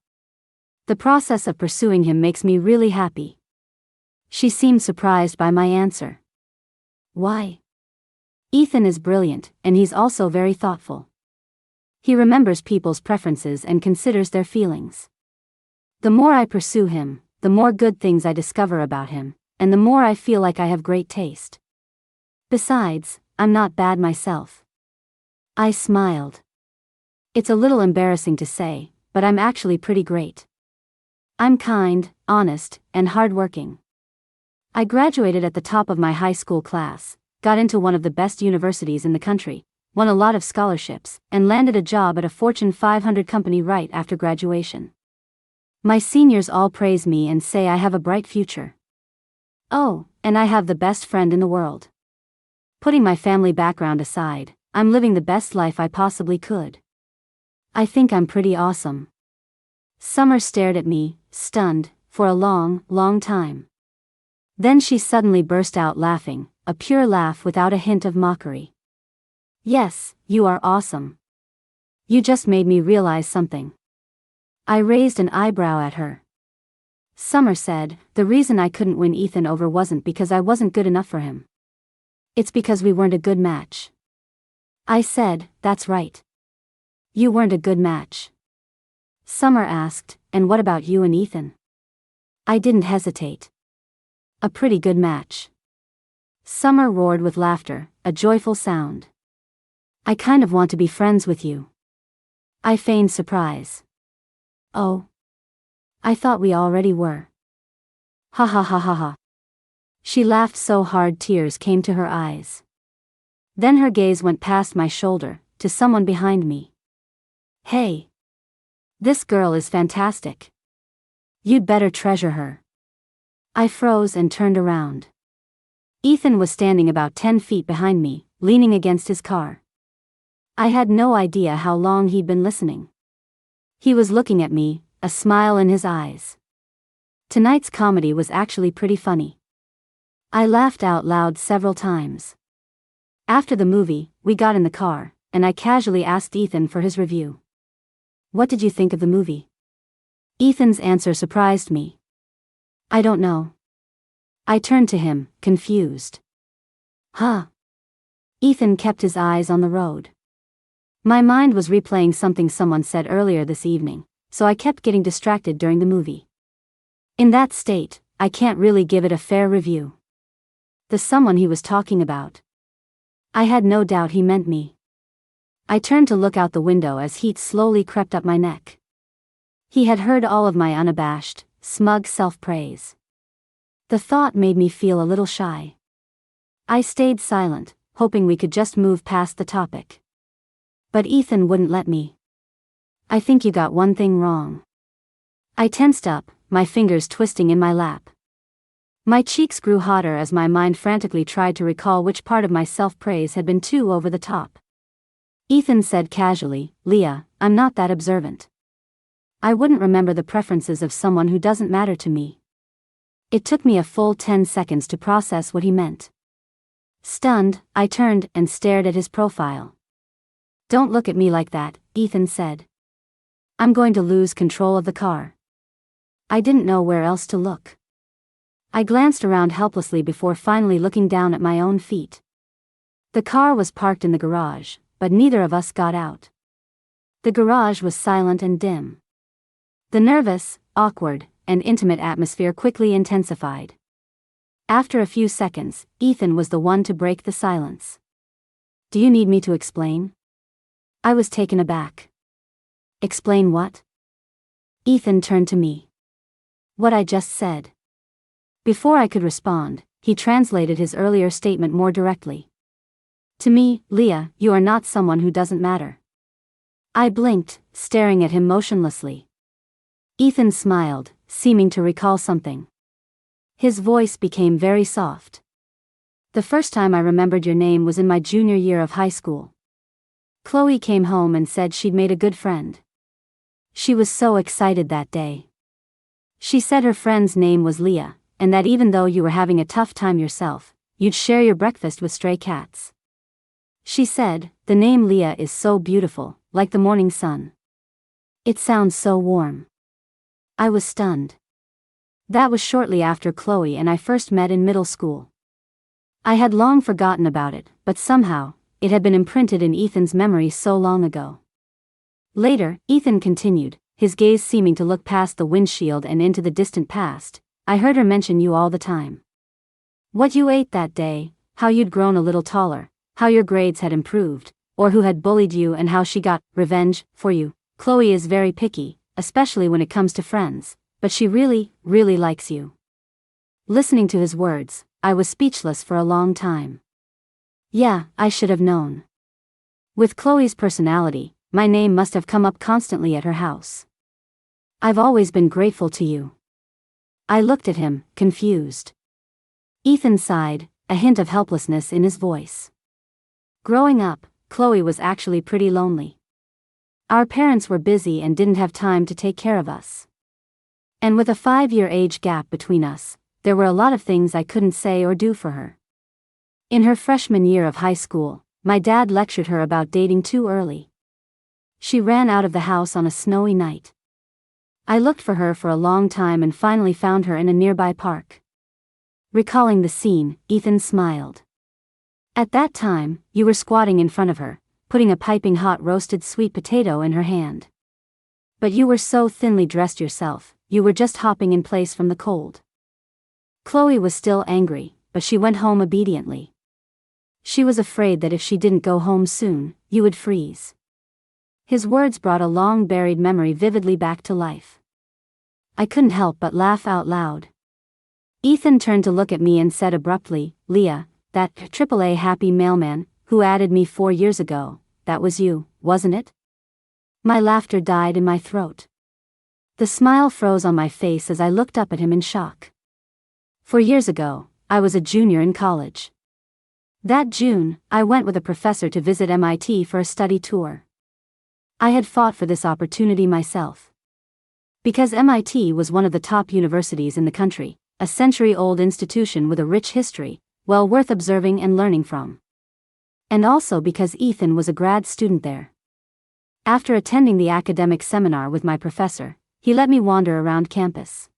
The process of pursuing him makes me really happy. She seemed surprised by my answer. Why? Ethan is brilliant, and he's also very thoughtful. He remembers people's preferences and considers their feelings. The more I pursue him, the more good things I discover about him, and the more I feel like I have great taste. Besides, I'm not bad myself. I smiled. It's a little embarrassing to say, but I'm actually pretty great. I'm kind, honest, and hardworking. I graduated at the top of my high school class, got into one of the best universities in the country, won a lot of scholarships, and landed a job at a Fortune 500 company right after graduation. My seniors all praise me and say I have a bright future. Oh, and I have the best friend in the world. Putting my family background aside, I'm living the best life I possibly could. I think I'm pretty awesome. Summer stared at me, stunned, for a long, long time. Then she suddenly burst out laughing, a pure laugh without a hint of mockery. Yes, you are awesome. You just made me realize something. I raised an eyebrow at her. Summer said, the reason I couldn't win Ethan over wasn't because I wasn't good enough for him. It's because we weren't a good match. I said, that's right. You weren't a good match. Summer asked, and what about you and Ethan? I didn't hesitate. A pretty good match. Summer roared with laughter, a joyful sound. I kind of want to be friends with you. I feigned surprise. Oh. I thought we already were. Ha ha ha ha ha. She laughed so hard tears came to her eyes. Then her gaze went past my shoulder, to someone behind me. Hey. This girl is fantastic. You'd better treasure her. I froze and turned around. Ethan was standing about 10 feet behind me, leaning against his car. I had no idea how long he'd been listening. He was looking at me, a smile in his eyes. Tonight's comedy was actually pretty funny. I laughed out loud several times. After the movie, we got in the car, and I casually asked Ethan for his review. What did you think of the movie? Ethan's answer surprised me. I don't know. I turned to him, confused. Huh? Ethan kept his eyes on the road. My mind was replaying something someone said earlier this evening, so I kept getting distracted during the movie. In that state, I can't really give it a fair review. The someone he was talking about. I had no doubt he meant me. I turned to look out the window as heat slowly crept up my neck. He had heard all of my unabashed, smug self-praise. The thought made me feel a little shy. I stayed silent, hoping we could just move past the topic. But Ethan wouldn't let me. I think you got one thing wrong. I tensed up, my fingers twisting in my lap. My cheeks grew hotter as my mind frantically tried to recall which part of my self-praise had been too over the top. Ethan said casually, Leah, I'm not that observant. I wouldn't remember the preferences of someone who doesn't matter to me. It took me a full 10 seconds to process what he meant. Stunned, I turned and stared at his profile. Don't look at me like that, Ethan said. I'm going to lose control of the car. I didn't know where else to look. I glanced around helplessly before finally looking down at my own feet. The car was parked in the garage, but neither of us got out. The garage was silent and dim. The nervous, awkward, and intimate atmosphere quickly intensified. After a few seconds, Ethan was the one to break the silence. Do you need me to explain? I was taken aback. Explain what? Ethan turned to me. What I just said. Before I could respond, he translated his earlier statement more directly. To me, Leah, you are not someone who doesn't matter. I blinked, staring at him motionlessly. Ethan smiled, seeming to recall something. His voice became very soft. The first time I remembered your name was in my junior year of high school. Chloe came home and said she'd made a good friend. She was so excited that day. She said her friend's name was Leah, and that even though you were having a tough time yourself, you'd share your breakfast with stray cats. She said, the name Leah is so beautiful, like the morning sun. It sounds so warm. I was stunned. That was shortly after Chloe and I first met in middle school. I had long forgotten about it, but somehow, it had been imprinted in Ethan's memory so long ago. Later, Ethan continued, his gaze seeming to look past the windshield and into the distant past. I heard her mention you all the time. What you ate that day, how you'd grown a little taller, how your grades had improved, or who had bullied you and how she got revenge for you. Chloe is very picky, especially when it comes to friends, but she really, really likes you. Listening to his words, I was speechless for a long time. Yeah, I should have known. With Chloe's personality, my name must have come up constantly at her house. I've always been grateful to you. I looked at him, confused. Ethan sighed, a hint of helplessness in his voice. Growing up, Chloe was actually pretty lonely. Our parents were busy and didn't have time to take care of us. And with a 5-year age gap between us, there were a lot of things I couldn't say or do for her. In her freshman year of high school, my dad lectured her about dating too early. She ran out of the house on a snowy night. I looked for her for a long time and finally found her in a nearby park. Recalling the scene, Ethan smiled. At that time, you were squatting in front of her, putting a piping hot roasted sweet potato in her hand. But you were so thinly dressed yourself, you were just hopping in place from the cold. Chloe was still angry, but she went home obediently. She was afraid that if she didn't go home soon, you would freeze. His words brought a long-buried memory vividly back to life. I couldn't help but laugh out loud. Ethan turned to look at me and said abruptly, "Leah, that AAA happy mailman, who added me 4 years ago, that was you, wasn't it?" My laughter died in my throat. The smile froze on my face as I looked up at him in shock. 4 years ago, I was a junior in college. That June, I went with a professor to visit MIT for a study tour. I had fought for this opportunity myself. Because MIT was one of the top universities in the country, a century-old institution with a rich history, well worth observing and learning from. And also because Ethan was a grad student there. After attending the academic seminar with my professor, he let me wander around campus.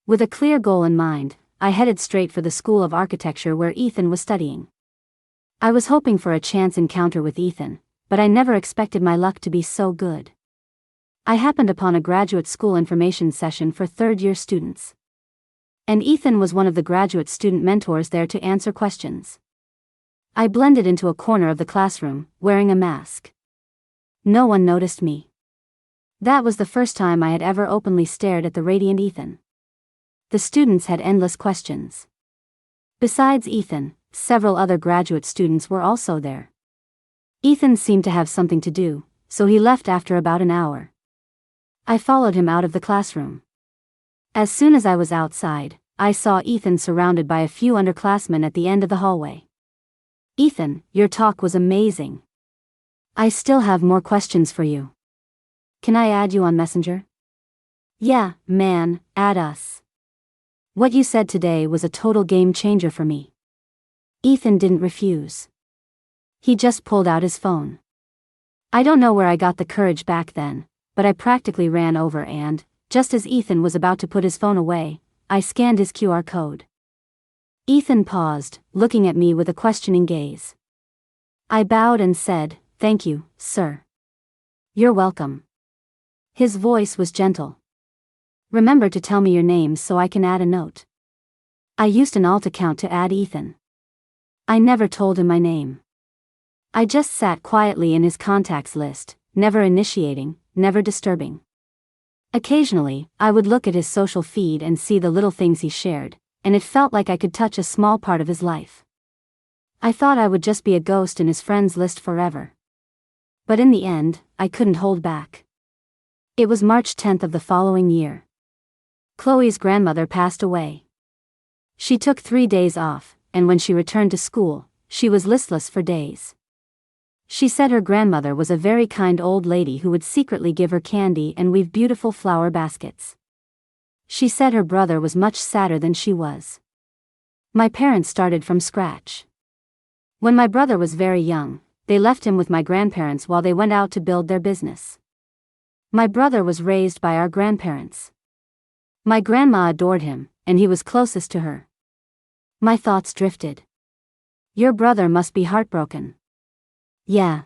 With a clear goal in mind, I headed straight for the School of Architecture where Ethan was studying. I was hoping for a chance encounter with Ethan, but I never expected my luck to be so good. I happened upon a graduate school information session for third-year students. And Ethan was one of the graduate student mentors there to answer questions. I blended into a corner of the classroom, wearing a mask. No one noticed me. That was the first time I had ever openly stared at the radiant Ethan. The students had endless questions. Besides Ethan, several other graduate students were also there. Ethan seemed to have something to do, so he left after about an hour. I followed him out of the classroom. As soon as I was outside, I saw Ethan surrounded by a few underclassmen at the end of the hallway. "Ethan, your talk was amazing. I still have more questions for you. Can I add you on Messenger?" "Yeah, man, add us. What you said today was a total game changer for me." Ethan didn't refuse. He just pulled out his phone. I don't know where I got the courage back then, but I practically ran over and, just as Ethan was about to put his phone away, I scanned his QR code. Ethan paused, looking at me with a questioning gaze. I bowed and said, "Thank you, sir." "You're welcome." His voice was gentle. "Remember to tell me your name so I can add a note." I used an alt account to add Ethan. I never told him my name. I just sat quietly in his contacts list, never initiating, never disturbing. Occasionally, I would look at his social feed and see the little things he shared, and it felt like I could touch a small part of his life. I thought I would just be a ghost in his friends list forever. But in the end, I couldn't hold back. It was March 10th of the following year. Chloe's grandmother passed away. She took 3 days off, and when she returned to school, she was listless for days. She said her grandmother was a very kind old lady who would secretly give her candy and weave beautiful flower baskets. She said her brother was much sadder than she was. My parents started from scratch. When my brother was very young, they left him with my grandparents while they went out to build their business. My brother was raised by our grandparents. My grandma adored him, and he was closest to her. My thoughts drifted. Your brother must be heartbroken. Yeah.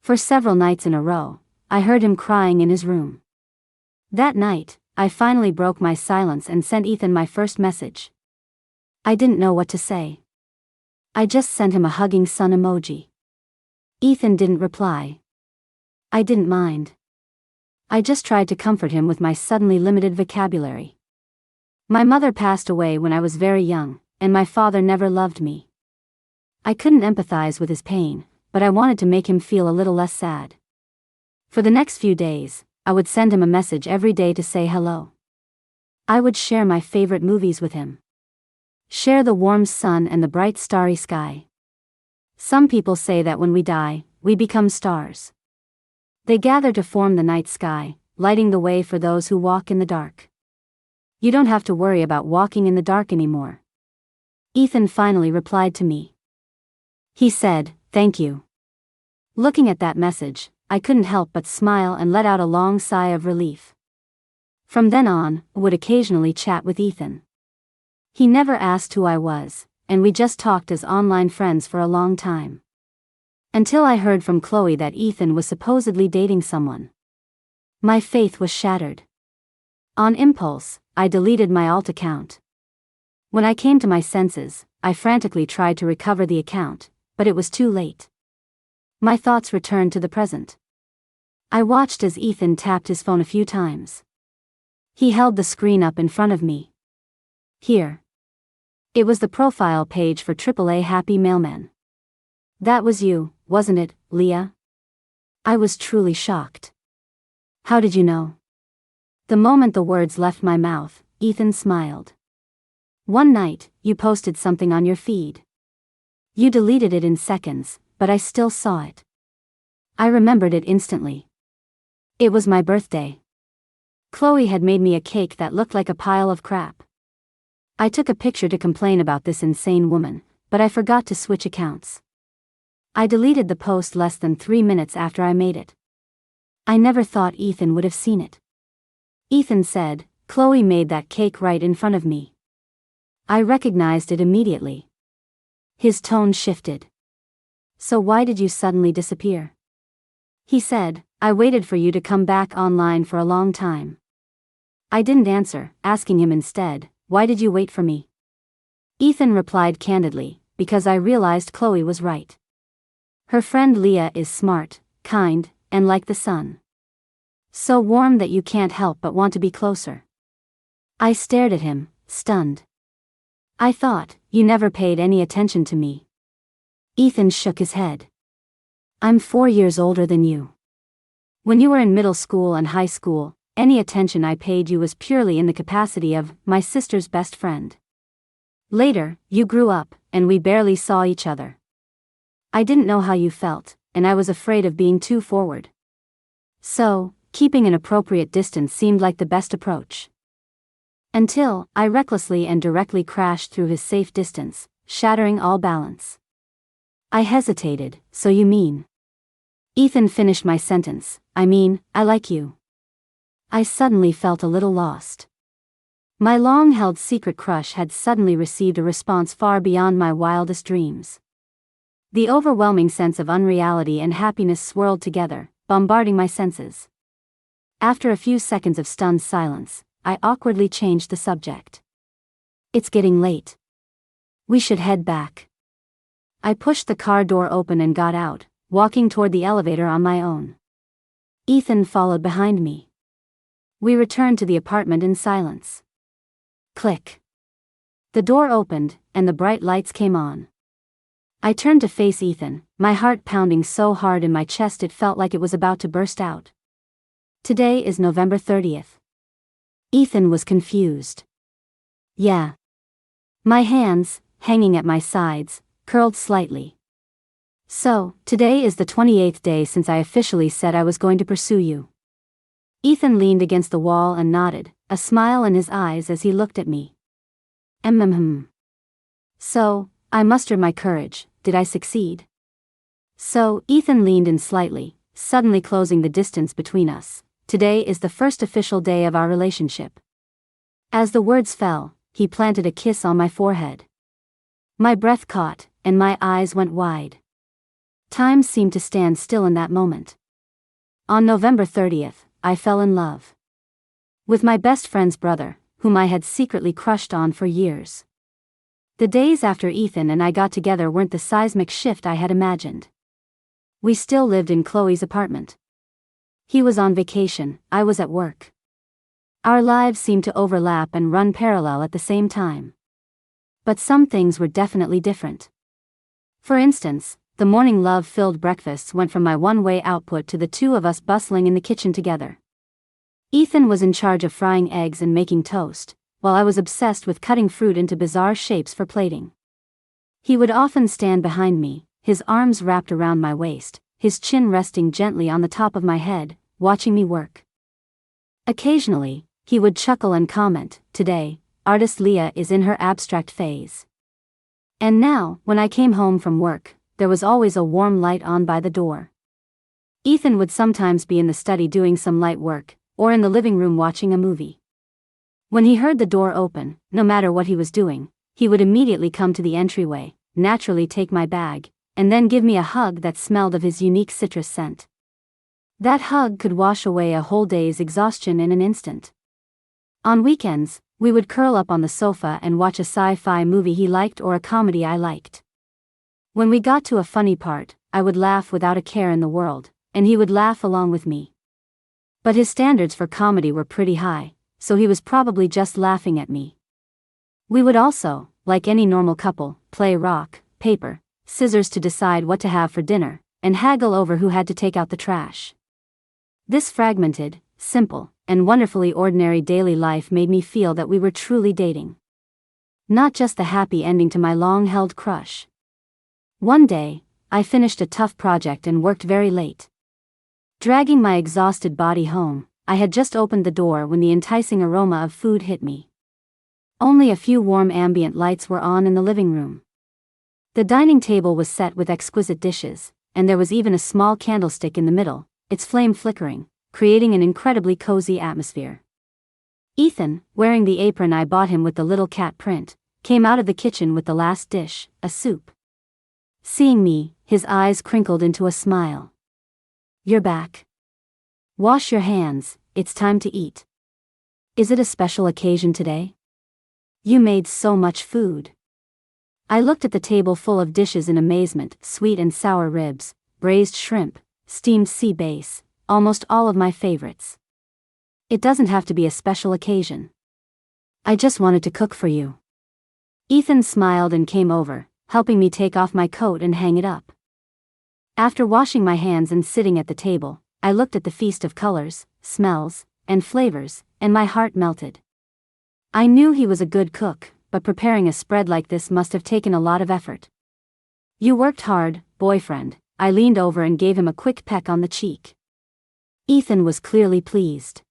For several nights in a row, I heard him crying in his room. That night, I finally broke my silence and sent Ethan my first message. I didn't know what to say. I just sent him a hugging sun emoji. Ethan didn't reply. I didn't mind. I just tried to comfort him with my suddenly limited vocabulary. My mother passed away when I was very young, and my father never loved me. I couldn't empathize with his pain, but I wanted to make him feel a little less sad. For the next few days, I would send him a message every day to say hello. I would share my favorite movies with him. Share the warm sun and the bright starry sky. Some people say that when we die, we become stars. They gather to form the night sky, lighting the way for those who walk in the dark. You don't have to worry about walking in the dark anymore. Ethan finally replied to me. He said, "Thank you." Looking at that message, I couldn't help but smile and let out a long sigh of relief. From then on, I would occasionally chat with Ethan. He never asked who I was, and we just talked as online friends for a long time. Until I heard from Chloe that Ethan was supposedly dating someone. My faith was shattered. On impulse, I deleted my alt account. When I came to my senses, I frantically tried to recover the account, but it was too late. My thoughts returned to the present. I watched as Ethan tapped his phone a few times. He held the screen up in front of me. Here. It was the profile page for AAA Happy Mailman. "That was you, wasn't it, Leah?" I was truly shocked. "How did you know?" The moment the words left my mouth, Ethan smiled. "One night, you posted something on your feed. You deleted it in seconds, but I still saw it. I remembered it instantly. It was my birthday. Chloe had made me a cake that looked like a pile of crap. I took a picture to complain about this insane woman, but I forgot to switch accounts. I deleted the post less than 3 minutes after I made it. I never thought Ethan would have seen it." Ethan said, "Chloe made that cake right in front of me. I recognized it immediately." His tone shifted. "So why did you suddenly disappear?" He said, "I waited for you to come back online for a long time." I didn't answer, asking him instead, "Why did you wait for me?" Ethan replied candidly, "Because I realized Chloe was right. Her friend Leah is smart, kind, and like the sun. So warm that you can't help but want to be closer." I stared at him, stunned. "I thought you never paid any attention to me." Ethan shook his head. "I'm 4 years older than you. When you were in middle school and high school, any attention I paid you was purely in the capacity of my sister's best friend. Later, you grew up, and we barely saw each other. I didn't know how you felt, and I was afraid of being too forward. So, keeping an appropriate distance seemed like the best approach. Until I recklessly and directly crashed through his safe distance, shattering all balance." I hesitated. "So you mean?" Ethan finished my sentence, "I mean, I like you." I suddenly felt a little lost. My long-held secret crush had suddenly received a response far beyond my wildest dreams. The overwhelming sense of unreality and happiness swirled together, bombarding my senses. After a few seconds of stunned silence, I awkwardly changed the subject. "It's getting late. We should head back." I pushed the car door open and got out, walking toward the elevator on my own. Ethan followed behind me. We returned to the apartment in silence. Click. The door opened, and the bright lights came on. I turned to face Ethan, my heart pounding so hard in my chest it felt like it was about to burst out. "Today is November 30th. Ethan was confused. "Yeah." My hands, hanging at my sides, curled slightly. "So, today is the 28th day since I officially said I was going to pursue you." Ethan leaned against the wall and nodded, a smile in his eyes as he looked at me. So, I mustered my courage. Did I succeed? "So," Ethan leaned in slightly, suddenly closing the distance between us, "today is the first official day of our relationship." As the words fell, he planted a kiss on my forehead. My breath caught, and my eyes went wide. Time seemed to stand still in that moment. On November 30th, I fell in love. With my best friend's brother, whom I had secretly crushed on for years. The days after Ethan and I got together weren't the seismic shift I had imagined. We still lived in Chloe's apartment. He was on vacation, I was at work. Our lives seemed to overlap and run parallel at the same time. But some things were definitely different. For instance, the morning love-filled breakfasts went from my one-way output to the two of us bustling in the kitchen together. Ethan was in charge of frying eggs and making toast, while I was obsessed with cutting fruit into bizarre shapes for plating. He would often stand behind me, his arms wrapped around my waist, his chin resting gently on the top of my head, watching me work. Occasionally, he would chuckle and comment, "Today, artist Leah is in her abstract phase." And now, when I came home from work, there was always a warm light on by the door. Ethan would sometimes be in the study doing some light work, or in the living room watching a movie. When he heard the door open, no matter what he was doing, he would immediately come to the entryway, naturally take my bag, and then give me a hug that smelled of his unique citrus scent. That hug could wash away a whole day's exhaustion in an instant. On weekends, we would curl up on the sofa and watch a sci-fi movie he liked or a comedy I liked. When we got to a funny part, I would laugh without a care in the world, and he would laugh along with me. But his standards for comedy were pretty high, so he was probably just laughing at me. We would also, like any normal couple, play rock, paper, scissors to decide what to have for dinner, and haggle over who had to take out the trash. This fragmented, simple, and wonderfully ordinary daily life made me feel that we were truly dating. Not just the happy ending to my long-held crush. One day, I finished a tough project and worked very late. Dragging my exhausted body home, I had just opened the door when the enticing aroma of food hit me. Only a few warm ambient lights were on in the living room. The dining table was set with exquisite dishes, and there was even a small candlestick in the middle, its flame flickering, creating an incredibly cozy atmosphere. Ethan, wearing the apron I bought him with the little cat print, came out of the kitchen with the last dish, a soup. Seeing me, his eyes crinkled into a smile. "You're back. Wash your hands, it's time to eat. Is it a special occasion today? You made so much food." I looked at the table full of dishes in amazement: sweet and sour ribs, braised shrimp, steamed sea bass, almost all of my favorites. "It doesn't have to be a special occasion. I just wanted to cook for you." Ethan smiled and came over, helping me take off my coat and hang it up. After washing my hands and sitting at the table, I looked at the feast of colors, smells, and flavors, and my heart melted. I knew he was a good cook, but preparing a spread like this must have taken a lot of effort. "You worked hard, boyfriend." I leaned over and gave him a quick peck on the cheek. Ethan was clearly pleased.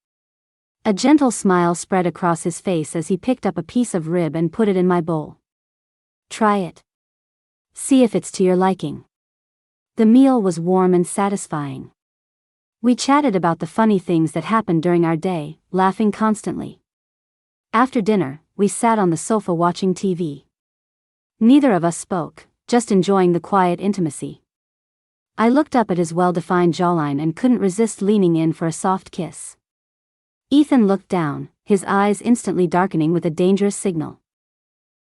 A gentle smile spread across his face as he picked up a piece of rib and put it in my bowl. "Try it. See if it's to your liking." The meal was warm and satisfying. We chatted about the funny things that happened during our day, laughing constantly. After dinner, we sat on the sofa watching TV. Neither of us spoke, just enjoying the quiet intimacy. I looked up at his well-defined jawline and couldn't resist leaning in for a soft kiss. Ethan looked down, his eyes instantly darkening with a dangerous signal.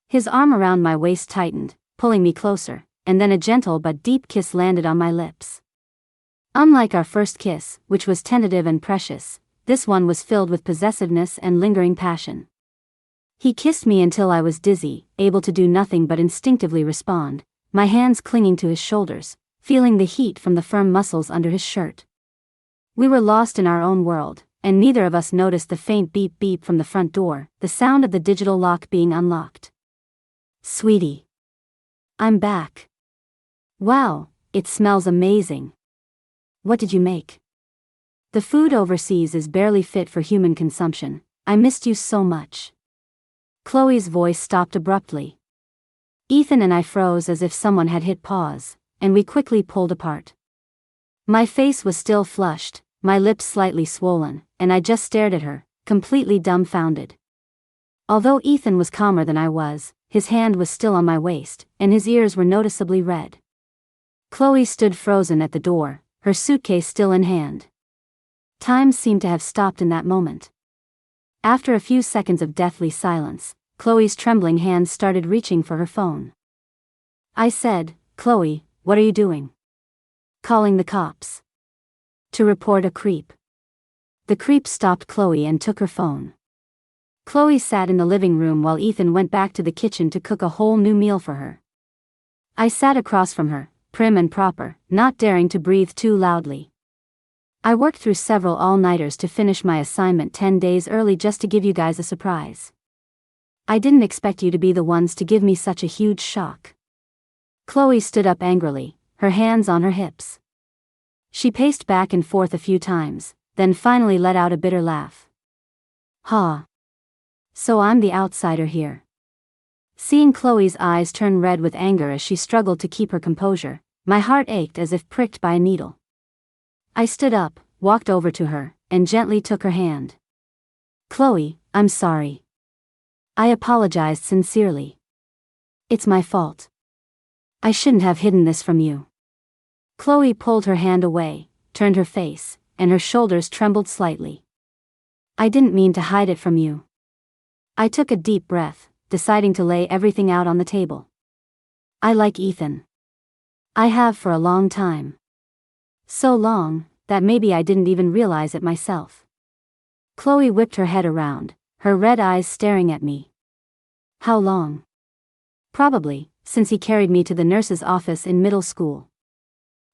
His arm around my waist tightened, pulling me closer, and then a gentle but deep kiss landed on my lips. Unlike our first kiss, which was tentative and precious, this one was filled with possessiveness and lingering passion. He kissed me until I was dizzy, able to do nothing but instinctively respond, my hands clinging to his shoulders, feeling the heat from the firm muscles under his shirt. We were lost in our own world, and neither of us noticed the faint beep-beep from the front door, the sound of the digital lock being unlocked. "Sweetie. I'm back. Wow, it smells amazing. What did you make? The food overseas is barely fit for human consumption. I missed you so much." Chloe's voice stopped abruptly. Ethan and I froze as if someone had hit pause, and we quickly pulled apart. My face was still flushed, my lips slightly swollen, and I just stared at her, completely dumbfounded. Although Ethan was calmer than I was, his hand was still on my waist, and his ears were noticeably red. Chloe stood frozen at the door, her suitcase still in hand. Time seemed to have stopped in that moment. After a few seconds of deathly silence, Chloe's trembling hands started reaching for her phone. I said, "Chloe, what are you doing?" "Calling the cops. To report a creep." The creep stopped Chloe and took her phone. Chloe sat in the living room while Ethan went back to the kitchen to cook a whole new meal for her. I sat across from her, prim and proper, not daring to breathe too loudly. I worked through several all-nighters to finish my assignment 10 days early just to give you guys a surprise. I didn't expect you to be the ones to give me such a huge shock." Chloe stood up angrily, her hands on her hips. She paced back and forth a few times, then finally let out a bitter laugh. "Ha. So I'm the outsider here." Seeing Chloe's eyes turn red with anger as she struggled to keep her composure, my heart ached as if pricked by a needle. I stood up, walked over to her, and gently took her hand. "Chloe, I'm sorry. I apologized sincerely. It's my fault. I shouldn't have hidden this from you." Chloe pulled her hand away, turned her face, and her shoulders trembled slightly. "I didn't mean to hide it from you." I took a deep breath, deciding to lay everything out on the table. "I like Ethan. I have for a long time. So long, that maybe I didn't even realize it myself." Chloe whipped her head around, her red eyes staring at me. "How long?" "Probably, since he carried me to the nurse's office in middle school."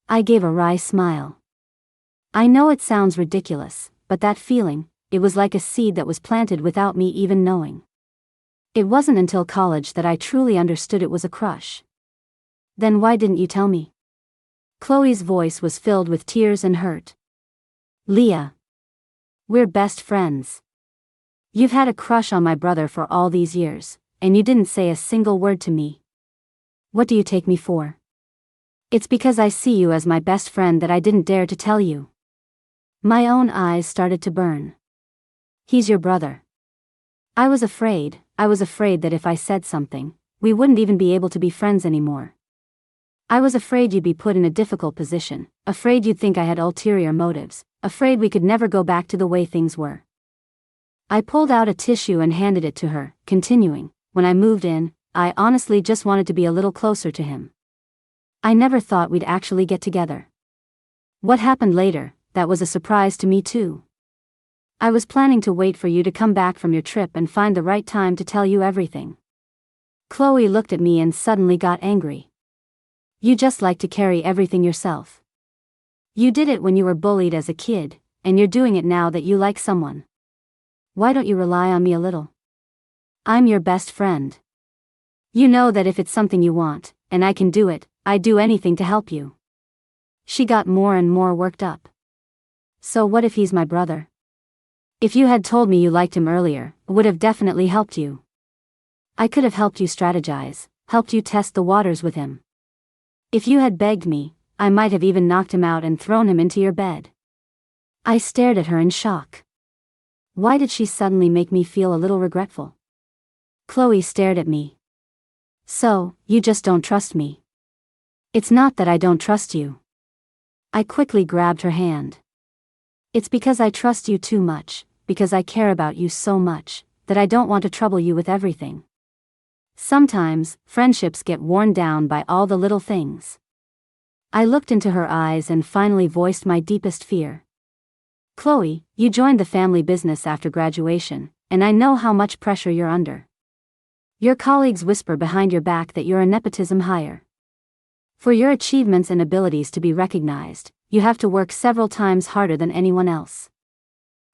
I gave a wry smile. I know it sounds ridiculous, but that feeling, it was like a seed that was planted without me even knowing. It wasn't until college that I truly understood it was a crush. "Then why didn't you tell me?" Chloe's voice was filled with tears and hurt. "Leah. We're best friends. You've had a crush on my brother for all these years, and you didn't say a single word to me. What do you take me for?" "It's because I see you as my best friend that I didn't dare to tell you." My own eyes started to burn. "He's your brother." I was afraid that if I said something, we wouldn't even be able to be friends anymore. I was afraid you'd be put in a difficult position, afraid you'd think I had ulterior motives, afraid we could never go back to the way things were. I pulled out a tissue and handed it to her, continuing, "When I moved in, I honestly just wanted to be a little closer to him. I never thought we'd actually get together. What happened later, that was a surprise to me too. I was planning to wait for you to come back from your trip and find the right time to tell you everything." Chloe looked at me and suddenly got angry. "You just like to carry everything yourself. You did it when you were bullied as a kid, and you're doing it now that you like someone. Why don't you rely on me a little? I'm your best friend. You know that if it's something you want, and I can do it, I'd do anything to help you." She got more and more worked up. "So what if he's my brother? If you had told me you liked him earlier, it would have definitely helped you. I could have helped you strategize, helped you test the waters with him. If you had begged me, I might have even knocked him out and thrown him into your bed." I stared at her in shock. Why did she suddenly make me feel a little regretful? Chloe stared at me. "So, you just don't trust me?" "It's not that I don't trust you." I quickly grabbed her hand. "It's because I trust you too much, because I care about you so much, that I don't want to trouble you with everything. Sometimes, friendships get worn down by all the little things." I looked into her eyes and finally voiced my deepest fear. "Chloe, you joined the family business after graduation, and I know how much pressure you're under. Your colleagues whisper behind your back that you're a nepotism hire. For your achievements and abilities to be recognized, you have to work several times harder than anyone else.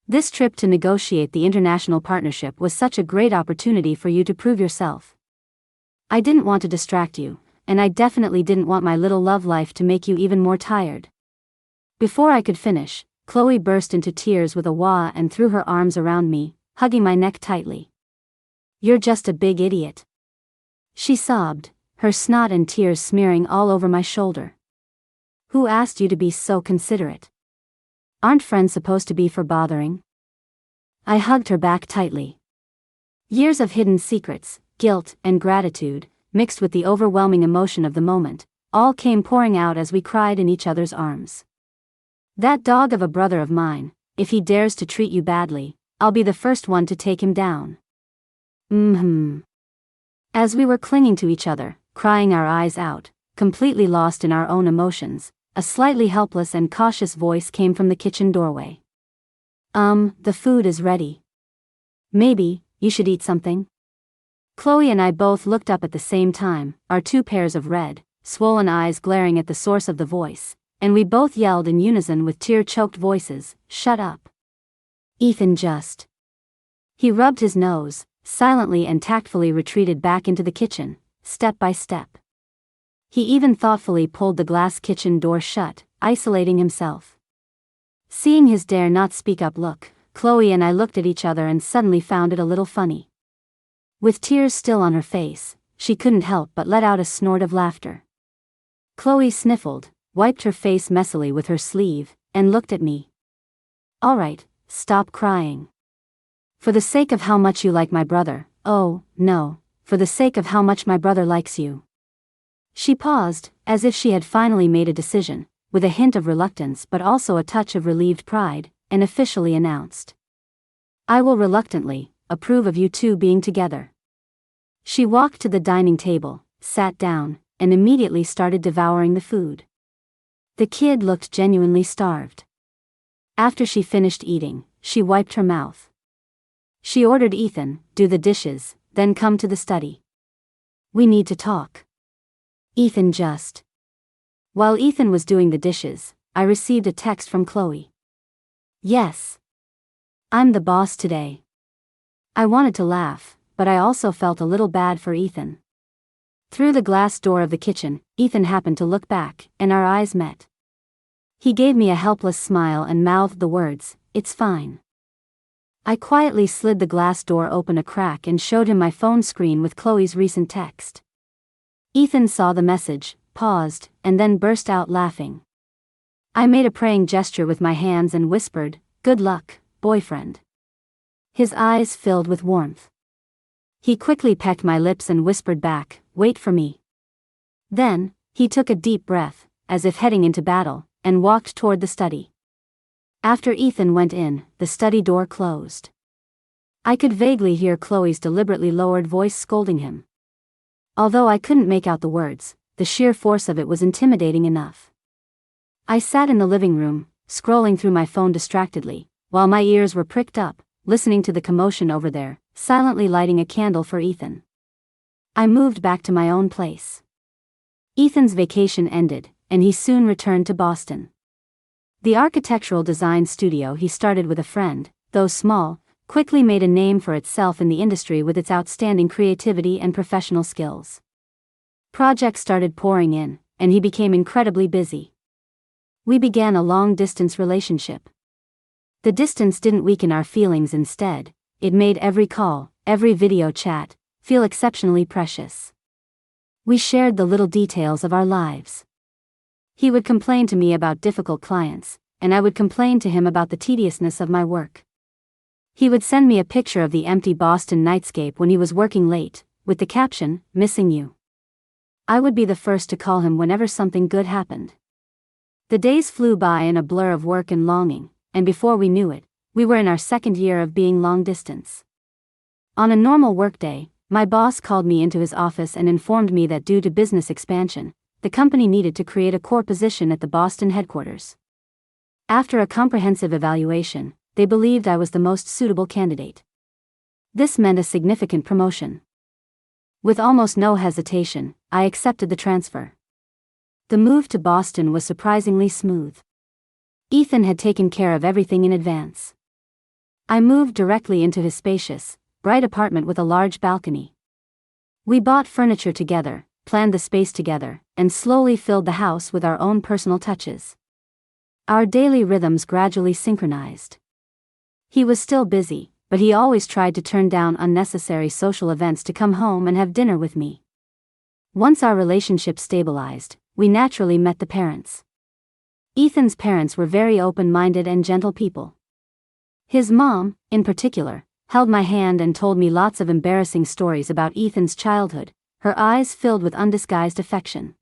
This trip to negotiate the international partnership was such a great opportunity for you to prove yourself. I didn't want to distract you, and I definitely didn't want my little love life to make you even more tired." Before I could finish, Chloe burst into tears with a wah and threw her arms around me, hugging my neck tightly. "You're just a big idiot," she sobbed, her snot and tears smearing all over my shoulder. "Who asked you to be so considerate? Aren't friends supposed to be for bothering?" I hugged her back tightly. Years of hidden secrets, guilt, and gratitude, mixed with the overwhelming emotion of the moment, all came pouring out as we cried in each other's arms. "That dog of a brother of mine, if he dares to treat you badly, I'll be the first one to take him down." As we were clinging to each other, crying our eyes out, completely lost in our own emotions, a slightly helpless and cautious voice came from the kitchen doorway. The food is ready. Maybe, you should eat something?" Chloe and I both looked up at the same time, our two pairs of red, swollen eyes glaring at the source of the voice, and we both yelled in unison with tear-choked voices, "Shut up. Ethan just." He rubbed his nose, silently and tactfully retreated back into the kitchen, step by step. He even thoughtfully pulled the glass kitchen door shut, isolating himself. Seeing his dare not speak up look, Chloe and I looked at each other and suddenly found it a little funny. With tears still on her face, she couldn't help but let out a snort of laughter. Chloe sniffled, wiped her face messily with her sleeve, and looked at me. "All right, stop crying. For the sake of how much you like my brother, oh, no, for the sake of how much my brother likes you." She paused, as if she had finally made a decision, with a hint of reluctance but also a touch of relieved pride, and officially announced, "I will reluctantly approve of you two being together." She walked to the dining table, sat down, and immediately started devouring the food. The kid looked genuinely starved. After she finished eating, she wiped her mouth. She ordered Ethan, "Do the dishes, then come to the study. We need to talk." Ethan just. While Ethan was doing the dishes, I received a text from Chloe. "Yes. I'm the boss today." I wanted to laugh, but I also felt a little bad for Ethan. Through the glass door of the kitchen, Ethan happened to look back, and our eyes met. He gave me a helpless smile and mouthed the words, "It's fine." I quietly slid the glass door open a crack and showed him my phone screen with Chloe's recent text. Ethan saw the message, paused, and then burst out laughing. I made a praying gesture with my hands and whispered, "Good luck, boyfriend." His eyes filled with warmth. He quickly pecked my lips and whispered back, "Wait for me." Then, he took a deep breath, as if heading into battle, and walked toward the study. After Ethan went in, the study door closed. I could vaguely hear Chloe's deliberately lowered voice scolding him. Although I couldn't make out the words, the sheer force of it was intimidating enough. I sat in the living room, scrolling through my phone distractedly, while my ears were pricked up, listening to the commotion over there, silently lighting a candle for Ethan. I moved back to my own place. Ethan's vacation ended, and he soon returned to Boston. The architectural design studio he started with a friend, though small, quickly made a name for itself in the industry with its outstanding creativity and professional skills. Projects started pouring in, and he became incredibly busy. We began a long-distance relationship. The distance didn't weaken our feelings, instead, it made every call, every video chat, feel exceptionally precious. We shared the little details of our lives. He would complain to me about difficult clients, and I would complain to him about the tediousness of my work. He would send me a picture of the empty Boston nightscape when he was working late, with the caption, "Missing you." I would be the first to call him whenever something good happened. The days flew by in a blur of work and longing, and before we knew it, we were in our second year of being long distance. On a normal workday, my boss called me into his office and informed me that due to business expansion, the company needed to create a core position at the Boston headquarters. After a comprehensive evaluation, they believed I was the most suitable candidate. This meant a significant promotion. With almost no hesitation, I accepted the transfer. The move to Boston was surprisingly smooth. Ethan had taken care of everything in advance. I moved directly into his spacious, bright apartment with a large balcony. We bought furniture together, planned the space together, and slowly filled the house with our own personal touches. Our daily rhythms gradually synchronized. He was still busy, but he always tried to turn down unnecessary social events to come home and have dinner with me. Once our relationship stabilized, we naturally met the parents. Ethan's parents were very open-minded and gentle people. His mom, in particular, held my hand and told me lots of embarrassing stories about Ethan's childhood, her eyes filled with undisguised affection.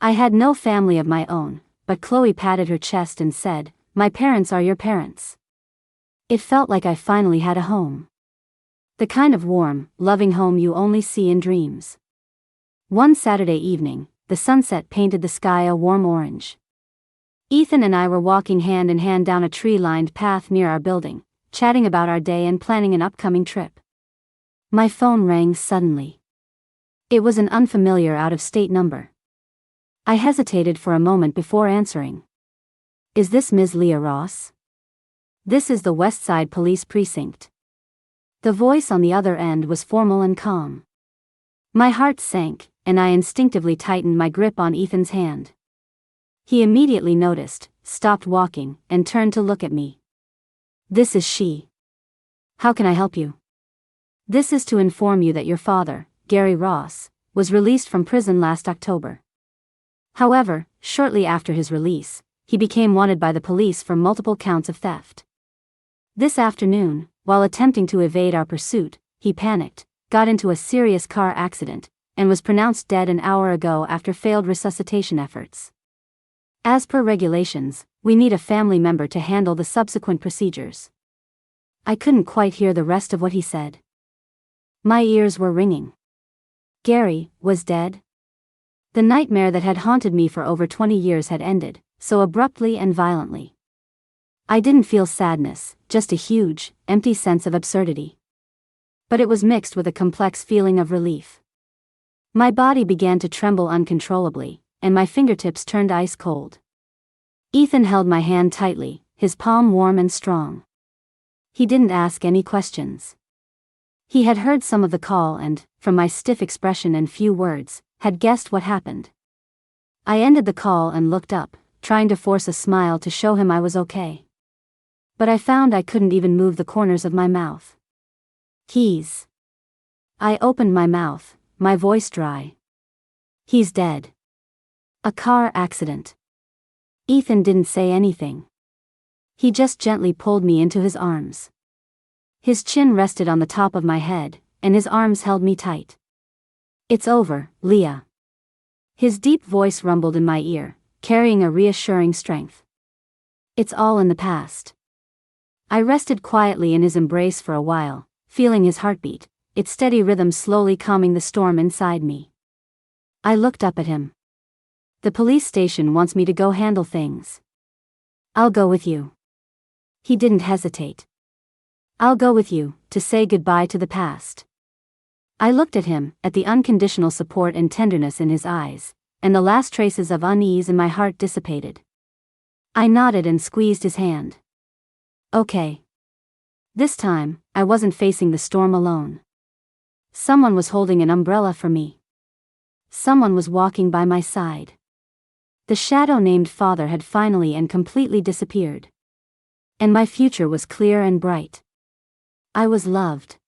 I had no family of my own, but Chloe patted her chest and said, "My parents are your parents." It felt like I finally had a home. The kind of warm, loving home you only see in dreams. One Saturday evening, the sunset painted the sky a warm orange. Ethan and I were walking hand in hand down a tree-lined path near our building, chatting about our day and planning an upcoming trip. My phone rang suddenly. It was an unfamiliar out-of-state number. I hesitated for a moment before answering. Is this Ms. Leah Ross? This is the West Side Police Precinct. The voice on the other end was formal and calm. My heart sank, and I instinctively tightened my grip on Ethan's hand. He immediately noticed, stopped walking, and turned to look at me. This is she. How can I help you? This is to inform you that your father, Gary Ross, was released from prison last October. However, shortly after his release, he became wanted by the police for multiple counts of theft. This afternoon, while attempting to evade our pursuit, he panicked, got into a serious car accident, and was pronounced dead an hour ago after failed resuscitation efforts. As per regulations, we need a family member to handle the subsequent procedures. I couldn't quite hear the rest of what he said. My ears were ringing. Gary was dead? The nightmare that had haunted me for over 20 years had ended, so abruptly and violently. I didn't feel sadness, just a huge, empty sense of absurdity. But it was mixed with a complex feeling of relief. My body began to tremble uncontrollably, and my fingertips turned ice cold. Ethan held my hand tightly, his palm warm and strong. He didn't ask any questions. He had heard some of the call and, from my stiff expression and few words, had guessed what happened. I ended the call and looked up, trying to force a smile to show him I was okay. But I found I couldn't even move the corners of my mouth. He's. I opened my mouth, my voice dry. He's dead. A car accident. Ethan didn't say anything. He just gently pulled me into his arms. His chin rested on the top of my head, and his arms held me tight. It's over, Leah. His deep voice rumbled in my ear, carrying a reassuring strength. It's all in the past. I rested quietly in his embrace for a while, feeling his heartbeat, its steady rhythm slowly calming the storm inside me. I looked up at him. The police station wants me to go handle things. I'll go with you. He didn't hesitate. I'll go with you, to say goodbye to the past. I looked at him, at the unconditional support and tenderness in his eyes, and the last traces of unease in my heart dissipated. I nodded and squeezed his hand. Okay. This time, I wasn't facing the storm alone. Someone was holding an umbrella for me. Someone was walking by my side. The shadow named father had finally and completely disappeared. And my future was clear and bright. I was loved.